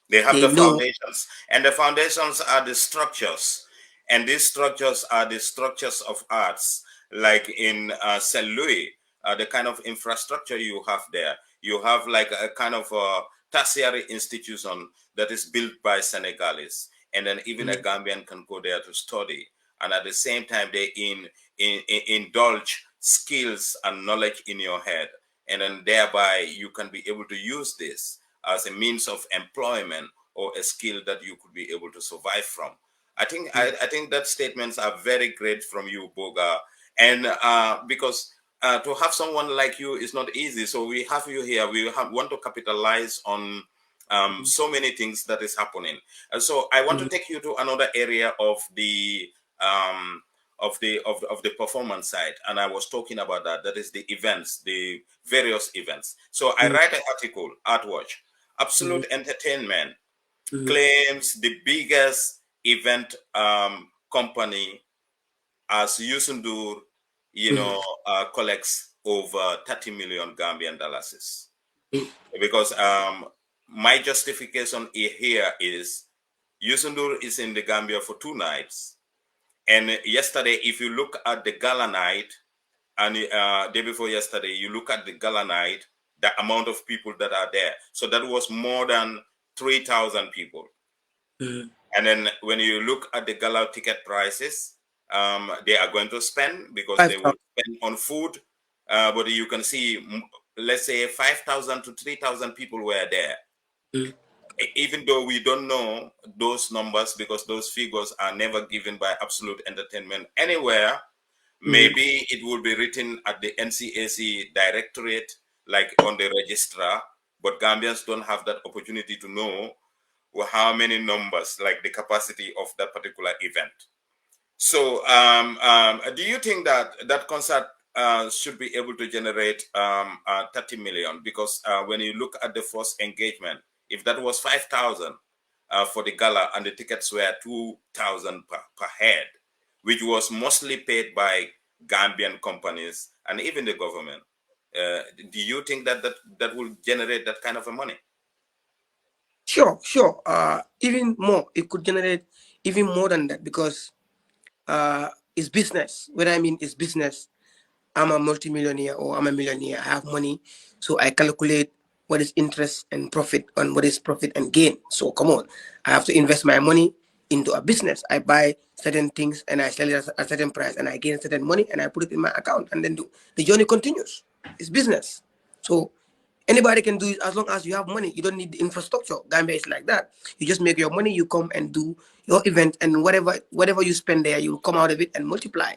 They have They the know. foundations, and the foundations are the structures, and these structures are the structures of arts. Like in St. Louis, the kind of infrastructure you have there, you have like a kind of a tertiary institution that is built by Senegalese, and then even a Mm, Gambian can go there to study, and at the same time they indulge skills and knowledge in your head, and then thereby you can be able to use this as a means of employment or a skill that you could be able to survive from. I think mm, I think that statements are very great from you, Boga, and because to have someone like you is not easy. So we have you here. Want to capitalize on so many things that is happening. And so I want to mm, take you to another area of the um, of the performance side, and I was talking about that. That is the events, the various events. So I mm, write an article, Artwatch. mm, Absolute Entertainment mm, claims the biggest event company as Yusundur, mm, collects over 30 million Gambian dollars. mm, Because my justification here is Yusundur is in the Gambia for 2 nights. And yesterday, if you look at the gala night, and day before yesterday, you look at the gala night, the amount of people that are there. So that was more than 3,000 people. mm. And then when you look at the gala ticket prices, they are going to spend because they will 5,000. spend on food. But you can see, let's say 5,000 to 3,000 people were there. Mm, Even though we don't know those numbers because those figures are never given by Absolute Entertainment anywhere. mm, Maybe it will be written at the NCAC directorate, like on the registrar, but Gambians don't have that opportunity to know how many numbers, like the capacity of that particular event. So, do you think that that concert should be able to generate 30 million? Because when you look at the first engagement, if that was 5,000 for the gala and the tickets were 2,000 per head, which was mostly paid by Gambian companies and even the government, do you think that that will generate that kind of a money? Sure, sure. Even more, it could generate even more than that because it's business. What I mean is business. I'm a multimillionaire or I'm a millionaire. I have money, so I calculate what is interest and profit and what is profit and gain. So come on, I have to invest my money into a business. I buy certain things and I sell it at a certain price and I gain certain money and I put it in my account and then the journey continues. It's business. So anybody can do it as long as you have money. You don't need the infrastructure. Gambia is like that. You just make your money, you come and do your event, and whatever you spend there, you'll come out of it and multiply.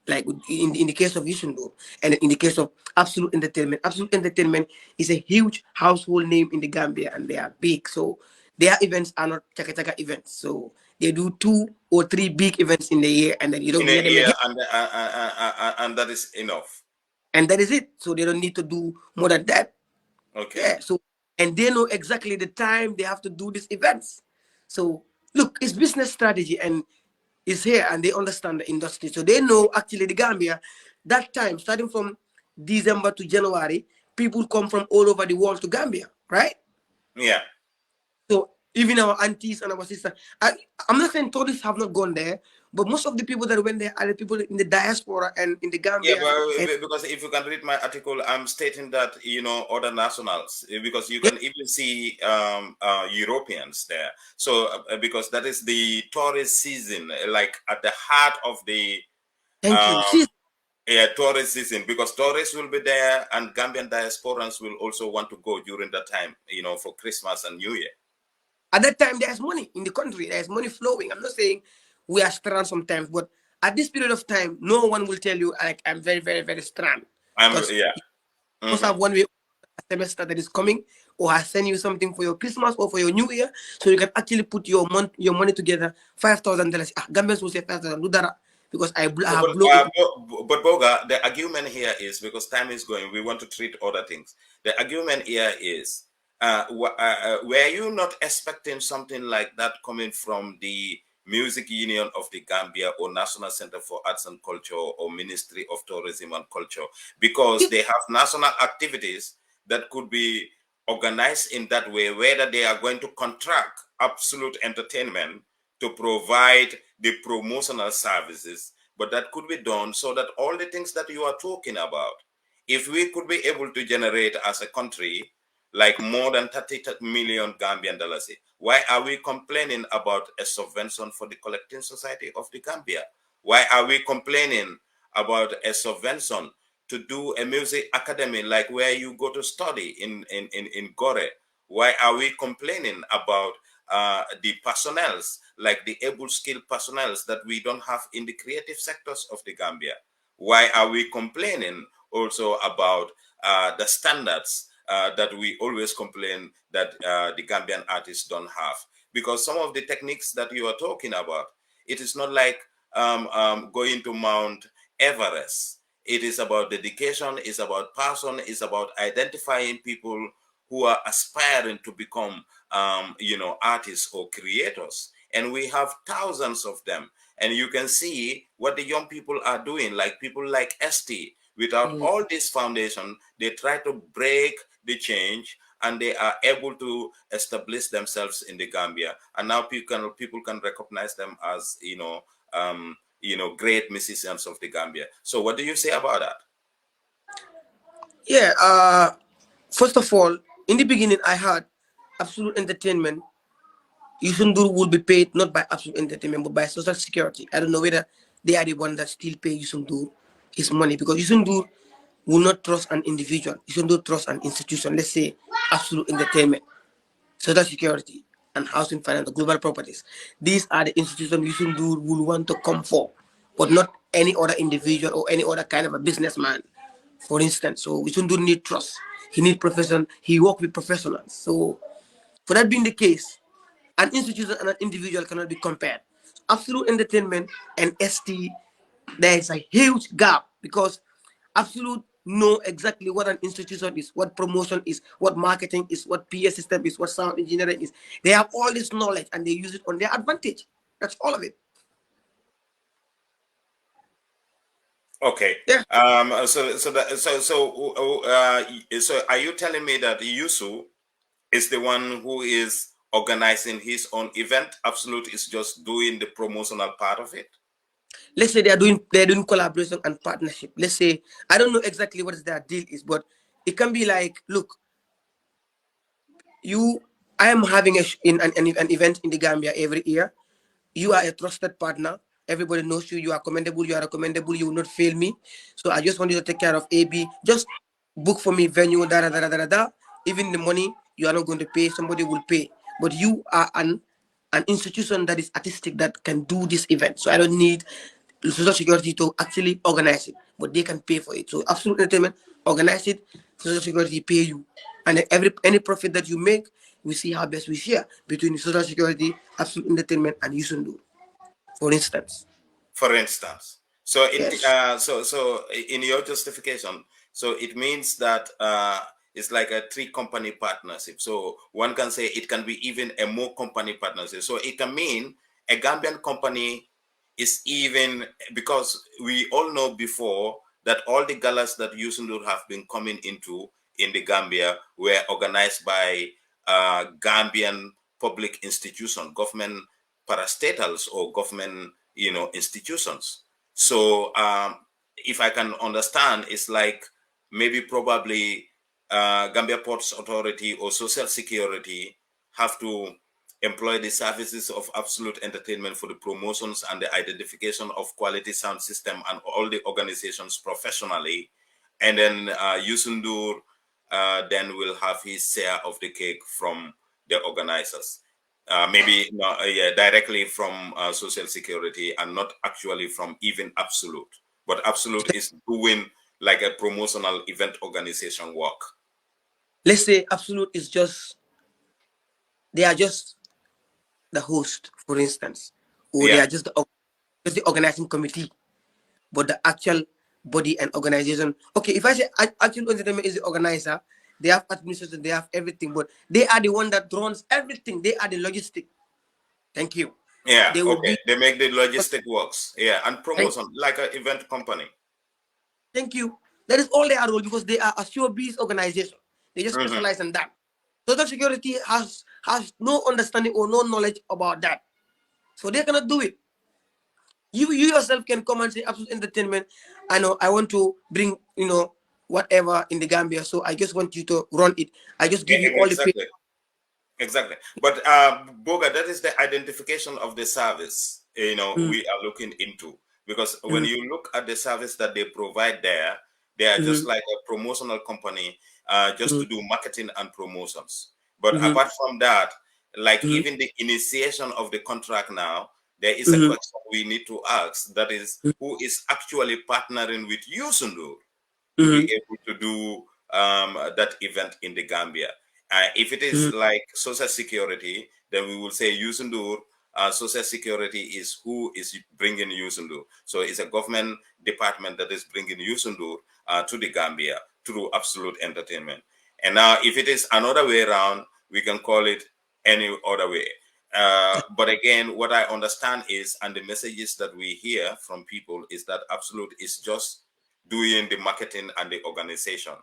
Like in the case of Yusundu, and in the case of Absolute Entertainment. Absolute Entertainment is a huge household name in the Gambia, and they are big. So their events are not chaka chaka events. So they do 2 or 3 big events in the year, and then you don't in a hear them year, again. and that is enough. And that is it. So they don't need to do more than that. Okay. Yeah. So and they know exactly the time they have to do these events. So look, it's business strategy and it's here, and they understand the industry. So they know actually the Gambia that time starting from December to January, people come from all over the world to Gambia, right? Yeah. So even our aunties and our sisters, I'm not saying tourists have not gone there, but most of the people that went there are the people in the diaspora and in the Yeah, Gambia. but And because if you can read my article, I'm stating that other nationals, because you yeah, can even see Europeans there. So because that is the tourist season, like at the heart of the thank you. um, See, yeah, tourist season, because tourists will be there and Gambian diasporans will also want to go during that time, for Christmas and New Year. at that time there's money in the country, there's money flowing. I'm not saying we are strong sometimes, but at this period of time, no one will tell you like I'm very, very, very strong because Yeah. you must Hmm. have one way semester that is coming, or I send you something for your Christmas or for your New Year, so you can actually put your money together. $5,000. Ah, Gambians will say 5,000. Do that because I have But, blow it. Boga, the argument here is, because time is going, we want to treat other things. The argument here is, were you not expecting something like that coming from the Music Union of the Gambia or National Center for Arts and Culture or Ministry of Tourism and Culture? Because they have national activities that could be organized in that way, whether they are going to contract Absolute Entertainment to provide the promotional services, but that could be done so that all the things that you are talking about, if we could be able to generate as a country like more than 30 million Gambian dollars, why are we complaining about a subvention for the collecting society of the Gambia? Why are we complaining about a subvention to do a music academy like where you go to study in Gore? Why are we complaining about the personnels, like the able skilled personnels that we don't have in the creative sectors of the Gambia? Why are we complaining also about the standards that we always complain that the Gambian artists don't have? Because some of the techniques that you are talking about, it is not like going to Mount Everest. It is about dedication, it's about passion, it's about identifying people who are aspiring to become artists or creators, and we have thousands of them. And you can see what the young people are doing, like people like ST. Without Mm. all this foundation, they try to break the change, and they are able to establish themselves in the Gambia, and now people can recognize them as great musicians of the Gambia. So what do you say about that? Yeah. First of all, in the beginning, I had Absolute Entertainment. Yusundur will be paid not by Absolute Entertainment but by Social Security. I don't know whether they are the one that still pay Yusundur his money, because Yusundur will not trust an individual. Yusundur trust an institution. Let's say Absolute Entertainment, Social Security, and Housing Finance, Global Properties. These are the institutions Yusundur will want to come for, but not any other individual or any other kind of a businessman, for instance. So Yusundur need trust. He need profession. He work with professionals. So for that being the case, an institution and an individual cannot be compared. Absolute Entertainment and ST, there is a huge gap because Absolute know exactly what an institution is, what promotion is, what marketing is, what PA system is, what sound engineering is. They have all this knowledge and they use it on their advantage. That's all of it. Okay. Yeah. So are you telling me that Yusu is the one who is organizing his own event? Absolute is just doing the promotional part of it. Let's say they're doing collaboration and partnership. Let's say I don't know exactly what their deal is, but it can be like, look, you I am having an event in the Gambia every year. You are a trusted partner. Everybody knows you. You are commendable. You are recommendable. You will not fail me. So I just want you to take care of AB. Just book for me venue. Da da da da da da. Even the money you are not going to pay, somebody will pay. But you are an institution that is artistic that can do this event. So I don't need social security to actually organize it, but they can pay for it. So absolute entertainment organize it. Social security pay you, and then every any profit that you make, we see how best we share between social security, absolute entertainment, and Yusundu, for instance. For instance. So Yes. in your justification, so it means that it's like a three company partnership. So one can say it can be even a more company partnership. So it can mean a Gambian company is even, because we all know before that all the galas that Yusundur have been coming into in the Gambia were organized by Gambian public institution, government parastatals or government, institutions. So if I can understand, it's like maybe probably Gambia Ports Authority or Social Security have to employ the services of Absolute Entertainment for the promotions and the identification of quality sound system and all the organizations professionally. And then Yusundur then will have his share of the cake from the organizers. Maybe no, yeah, directly from Social Security and not actually from even Absolute. But Absolute is doing like a promotional event organization work. Let's say absolute is just, they are just the host, for instance, or they Yeah, are just the organizing committee, but the actual body and organization. Okay, if I say actual entertainment is the organizer, they have administration, they have everything, but they are the one that runs everything. They are the logistic. Thank you. yeah, They will okay. be. They make the logistic works. Yeah, and Thank, promotion like an event company. thank you. That is all they are role because they are a showbiz organization. They just Hmm. specialize in that. Social security has no understanding or no knowledge about that, so they cannot do it. You yourself can come and say absolute entertainment. I know I want to bring whatever in the Gambia, so I just want you to run it. I just give you all the pay. Exactly. Exactly. But Boga, that is the identification of the service, Mm-hmm. we are looking into. Because when you look at the service that they provide there, they are just Mm-hmm. like a promotional company, just to do marketing and promotions. But Mm-hmm. apart from that, like Mm-hmm. even the initiation of the contract now, there is a Mm-hmm. question we need to ask. That is, who is actually partnering with you, Sundu, to be Mm-hmm. able to do that event in the Gambia. If it is Mm-hmm. like Social Security, then we will say Yusundur. Social Security is who is bringing Yusundur. So it's a government department that is bringing Yusundur to the Gambia through Absolute Entertainment. And now, if it is another way around, we can call it any other way. But again, what I understand is, and the messages that we hear from people is that Absolute is just doing the marketing and the organization.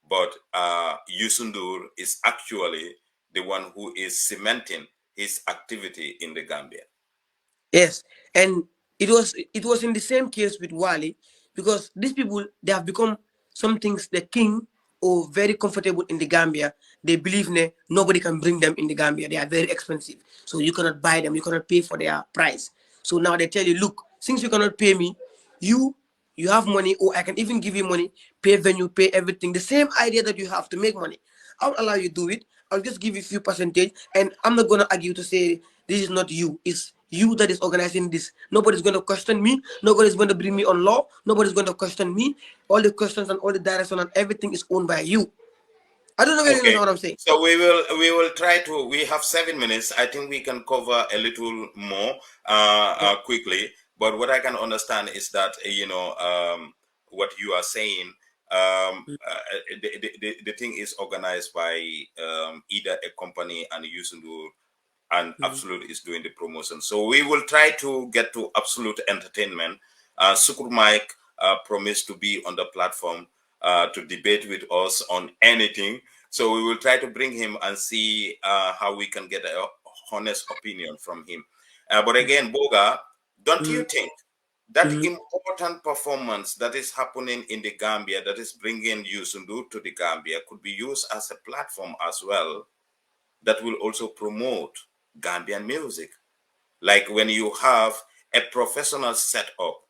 But Yusundur is actually the one who is cementing his activity in the Gambia. Yes, and it was in the same case with Wali, because these people, they have become some things the king or very comfortable in the Gambia. They believe nobody can bring them in the Gambia. They are very expensive, so you cannot buy them. You cannot pay for their price. So now they tell you, look, since you cannot pay me, you you have money, or I can even give you money, pay venue, pay everything. The same idea that you have to make money, I'll allow you to do it. I'll just give you a few percentage, and I'm not gonna argue to say this is not you. It's you that is organizing this. Nobody's gonna question me. Nobody's gonna bring me on law. Nobody's gonna question me. All the questions and all the direction and everything is owned by you. I don't know whether you Okay. understand what I'm saying. So we will try to. We have 7 minutes. I think we can cover a little more quickly. But what I can understand is that what you are saying. The thing is organized by either a company and Yusundu, and Mhm. Absolute is doing the promotion. So we will try to get to Absolute Entertainment. Sukur Mike promised to be on the platform to debate with us on anything. So we will try to bring him and see how we can get a honest opinion from him. But again, Boga, don't you Mhm. think that Mhm. important performance that is happening in the Gambia, that is bringing Yusundu to the Gambia, could be used as a platform as well that will also promote Gambian music? Like when you have a professional setup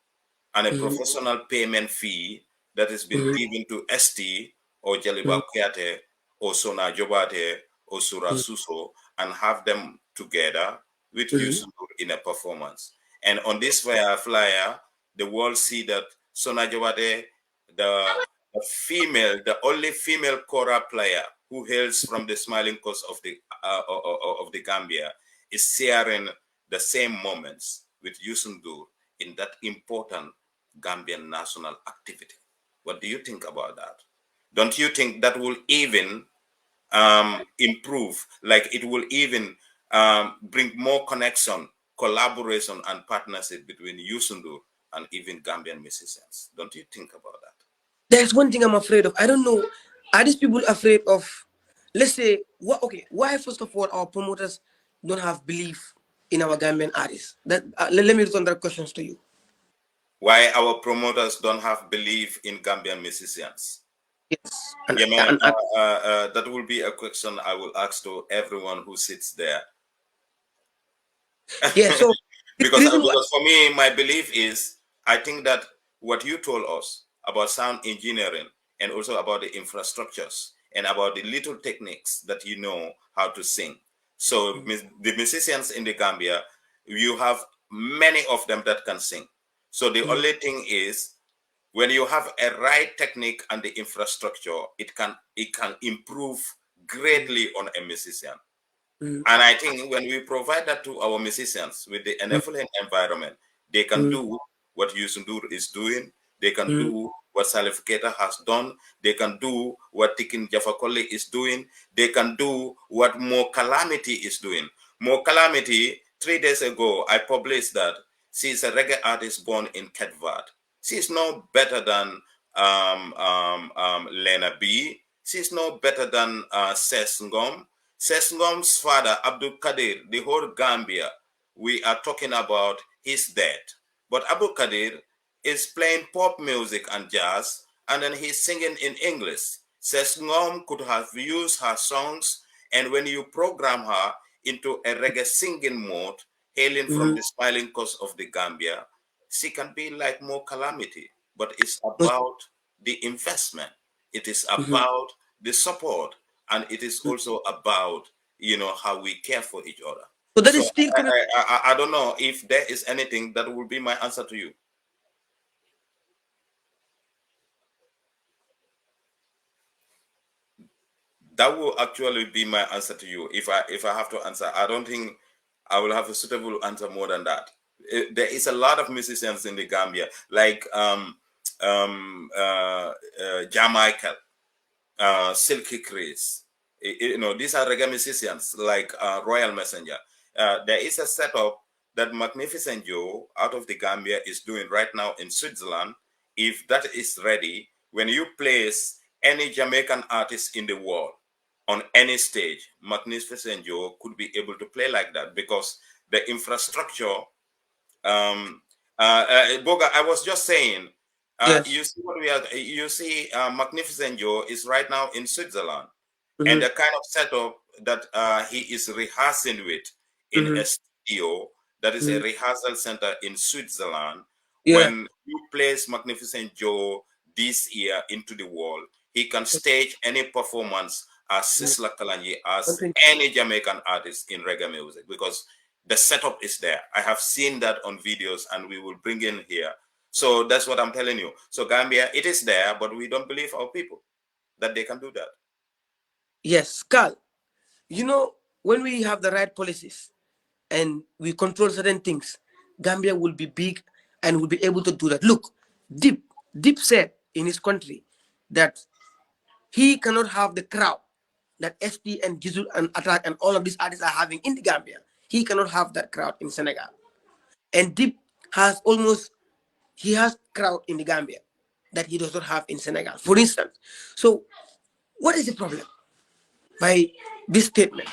and a Mhm. professional payment fee that has been Mhm. given to ST or Jaliba Mhm. Kiate or Sona Jobate or Sura Suso, and have them together with Mhm. Yusundur in a performance. And on this flyer, the world see that Sona Jobate, the female, the only female kora player who hails from the smiling coast of the Gambia is sharing the same moments with Yusundur in that important Gambian national activity. What do you think about that? Don't you think that will even improve, like it will even bring more connection, collaboration, and partnership between Yusundur and even Gambian musicians? Don't you think about that? There's one thing I'm afraid of. I don't know. Are these people afraid of, let's say, what? Okay, why first of all our promoters don't have belief in our Gambian artists? That let me return that questions to you. Why our promoters don't have belief in Gambian musicians? Yes, Yeah, man, and that will be a question I will ask to everyone who sits there. yeah. So the reason why, Because for me, my belief is, I think that what you told us about sound engineering and also about the infrastructures and about the little techniques that you know how to sing. So the musicians in the Gambia, you have many of them that can sing. So the only thing is, when you have a right technique and the infrastructure, it can improve greatly on a musician. And I think when we provide that to our musicians with the enabling environment, they can do what Yusundur is doing. They can do what Salificator has done. They can do what Tikin Jafakoli is doing. They can do what More Calamity is doing. More Calamity, 3 days ago, I published that she's a reggae artist born in Ketvat. She's no better than Lena B. She's no better than Ses Ngom. Sesngom's father, Abdul Kadir, the whole Gambia, we are talking about his death. But Abdul Kadir is playing pop music and jazz, and then he's singing in English. Sesngom could have used her songs, and when you program her into a reggae singing mode, hailing from the smiling coast of the Gambia, she can be like More Calamity. But it's about the investment. It is about the support, and it is also about how we care for each other. so that So is still I, coming. I, I don't know if there is anything that will be my answer to you. That will actually be my answer to you. If I have to answer, I don't think I will have a suitable answer more than that. There is a lot of musicians in the Gambia, like Jamaica, Silky Chris. These are reggae musicians like Royal Messenger. There is a setup that Magnificent Joe out of the Gambia is doing right now in Switzerland. If that is ready, when you place any Jamaican artist in the world on any stage, Magnificent Joe could be able to play like that because the infrastructure. Boga, I was just saying, Yes. you see what we are. You see, Magnificent Joe is right now in Switzerland, and Mm-hmm. the kind of setup that he is rehearsing with in Mm-hmm. a studio that is a rehearsal center in Switzerland. Yeah. When you place Magnificent Joe this year into the world, he can stage any performance as Sisla Kalanji, One as thing. any Jamaican artist in reggae music, because the setup is there. I have seen that on videos, and we will bring in here. So that's what I'm telling you. So Gambia, it is there, but we don't believe our people that they can do that. Yes, Carl. When we have the right policies and we control certain things, Gambia will be big and will be able to do that. Look, Deep said in his country that he cannot have the crowd that ST and Gizul and Attack and all of these artists are having in the Gambia. He cannot have that crowd in Senegal. And Deep has almost he has crowd in the Gambia that he does not have in Senegal, for instance. So what is the problem by this statement?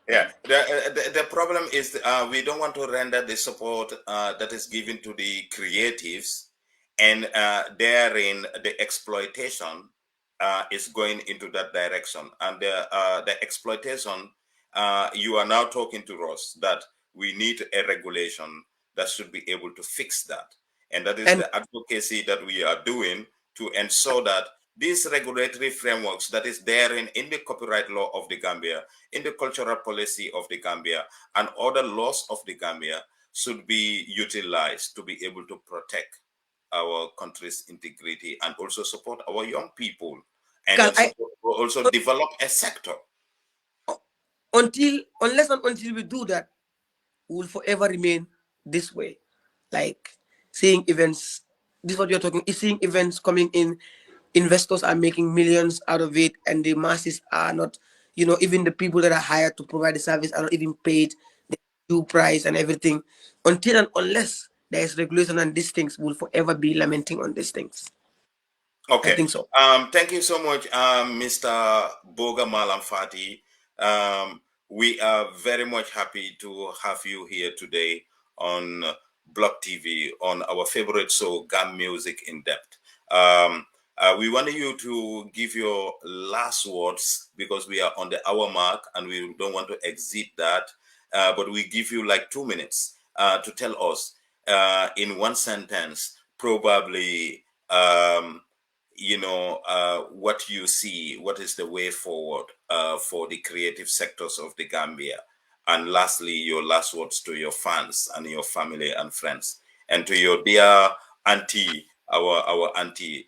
Yeah, the problem is we don't want to render the support that is given to the creatives, and therein the exploitation is going into that direction. And the exploitation, you are now talking to us that we need a regulation that should be able to fix that. And that is And the advocacy that we are doing to ensure that these regulatory frameworks that is in the copyright law of the Gambia, in the cultural policy of the Gambia, and other laws of the Gambia should be utilized to be able to protect our country's integrity and also support our young people and Because also develop a sector. unless and until we do that, we will forever remain this way. Like seeing events, this is what you're talking, is seeing events coming in, investors are making millions out of it, and the masses are not, even the people that are hired to provide the service are not even paid the due price and everything. Until and unless there is regulation on these things, we'll forever be lamenting on these things. I Okay. think so. Thank you so much, Mr. Boga Malang Fatty. We are very much happy to have you here today on Block TV on our favorite show, Gam Music in Depth. We want you to give your last words because we are on the hour mark and we don't want to exceed that. But we give you like 2 minutes to tell us in one sentence, probably. What you see, what is the way forward for the creative sectors of the Gambia, and lastly your last words to your fans and your family and friends, and to your dear auntie, our auntie,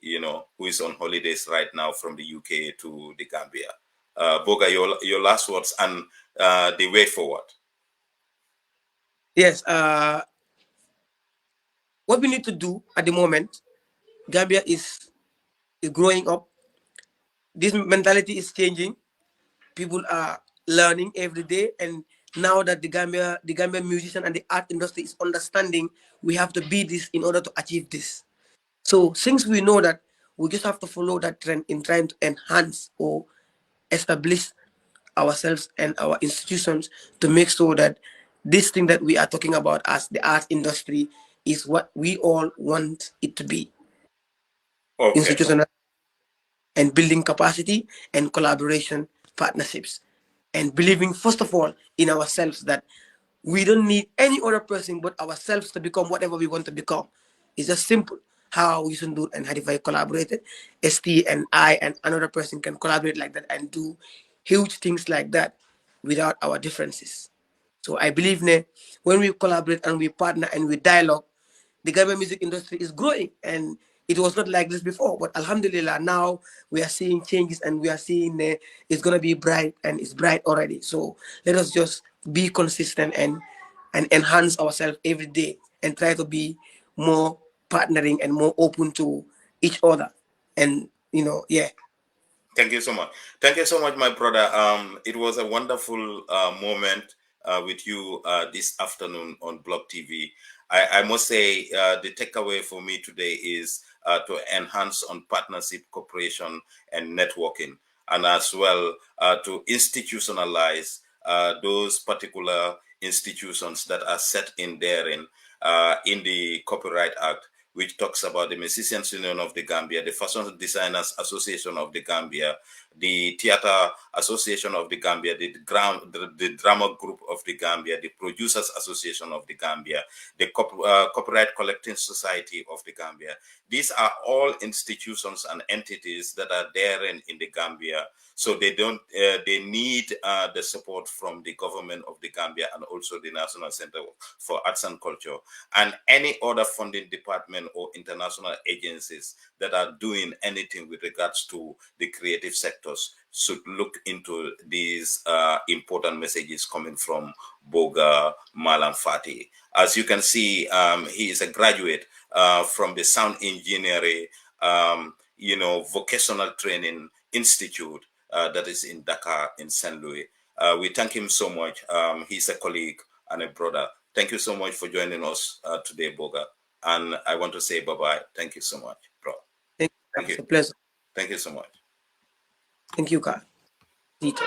who is on holidays right now from the UK to the Gambia. Boga, your last words and the way forward. Yes, what we need to do at the moment, Gambia is growing up. This mentality is changing. People are learning every day, and now that the Gambia musician and the art industry is understanding, we have to be this in order to achieve this. So since we know that, we just have to follow that trend in trying to enhance or establish ourselves and our institutions to make sure that this thing that we are talking about as the art industry is what we all want it to be. Okay. Institutional and building capacity and collaboration partnerships, and believing first of all in ourselves, that we don't need any other person but ourselves to become whatever we want to become. It's just simple how we should do it, and how if I collaborated, ST and I and another person can collaborate like that and do huge things like that without our differences. So I believe when we collaborate and we partner and we dialogue, the Gambian music industry is growing, and it was not like this before. But Alhamdulillah, now we are seeing changes, and we are seeing it's gonna be bright, and it's bright already. So let us just be consistent and enhance ourselves every day, and try to be more partnering and more open to each other. And yeah. Thank you so much. Thank you so much, my brother. It was a wonderful moment with you this afternoon on Block TV. I must say the takeaway for me today is to enhance on partnership, cooperation, and networking, and as well to institutionalize those particular institutions that are set in therein in the Copyright Act, which talks about the Musicians Union of the Gambia, the Fashion Designers Association of the Gambia, the Theatre Association of the Gambia, the Drama Group of the Gambia, the Producers Association of the Gambia, the Copyright Collecting Society of the Gambia. These are all institutions and entities that are there in the Gambia. So they don't. They need the support from the government of the Gambia and also the National Center for Arts and Culture and any other funding department or international agencies that are doing anything with regards to the creative sectors should look into these important messages coming from Boga Malang Fatty. As you can see, he is a graduate from the Sound Engineering, Vocational Training Institute that is in Dakar, in St. Louis. We thank him so much. He's a colleague and a brother. Thank you so much for joining us today, Boga. And I want to say bye-bye. Thank you so much, bro. Thank you. Thank you. It's a pleasure. Thank you so much. Thank you, God. Dito.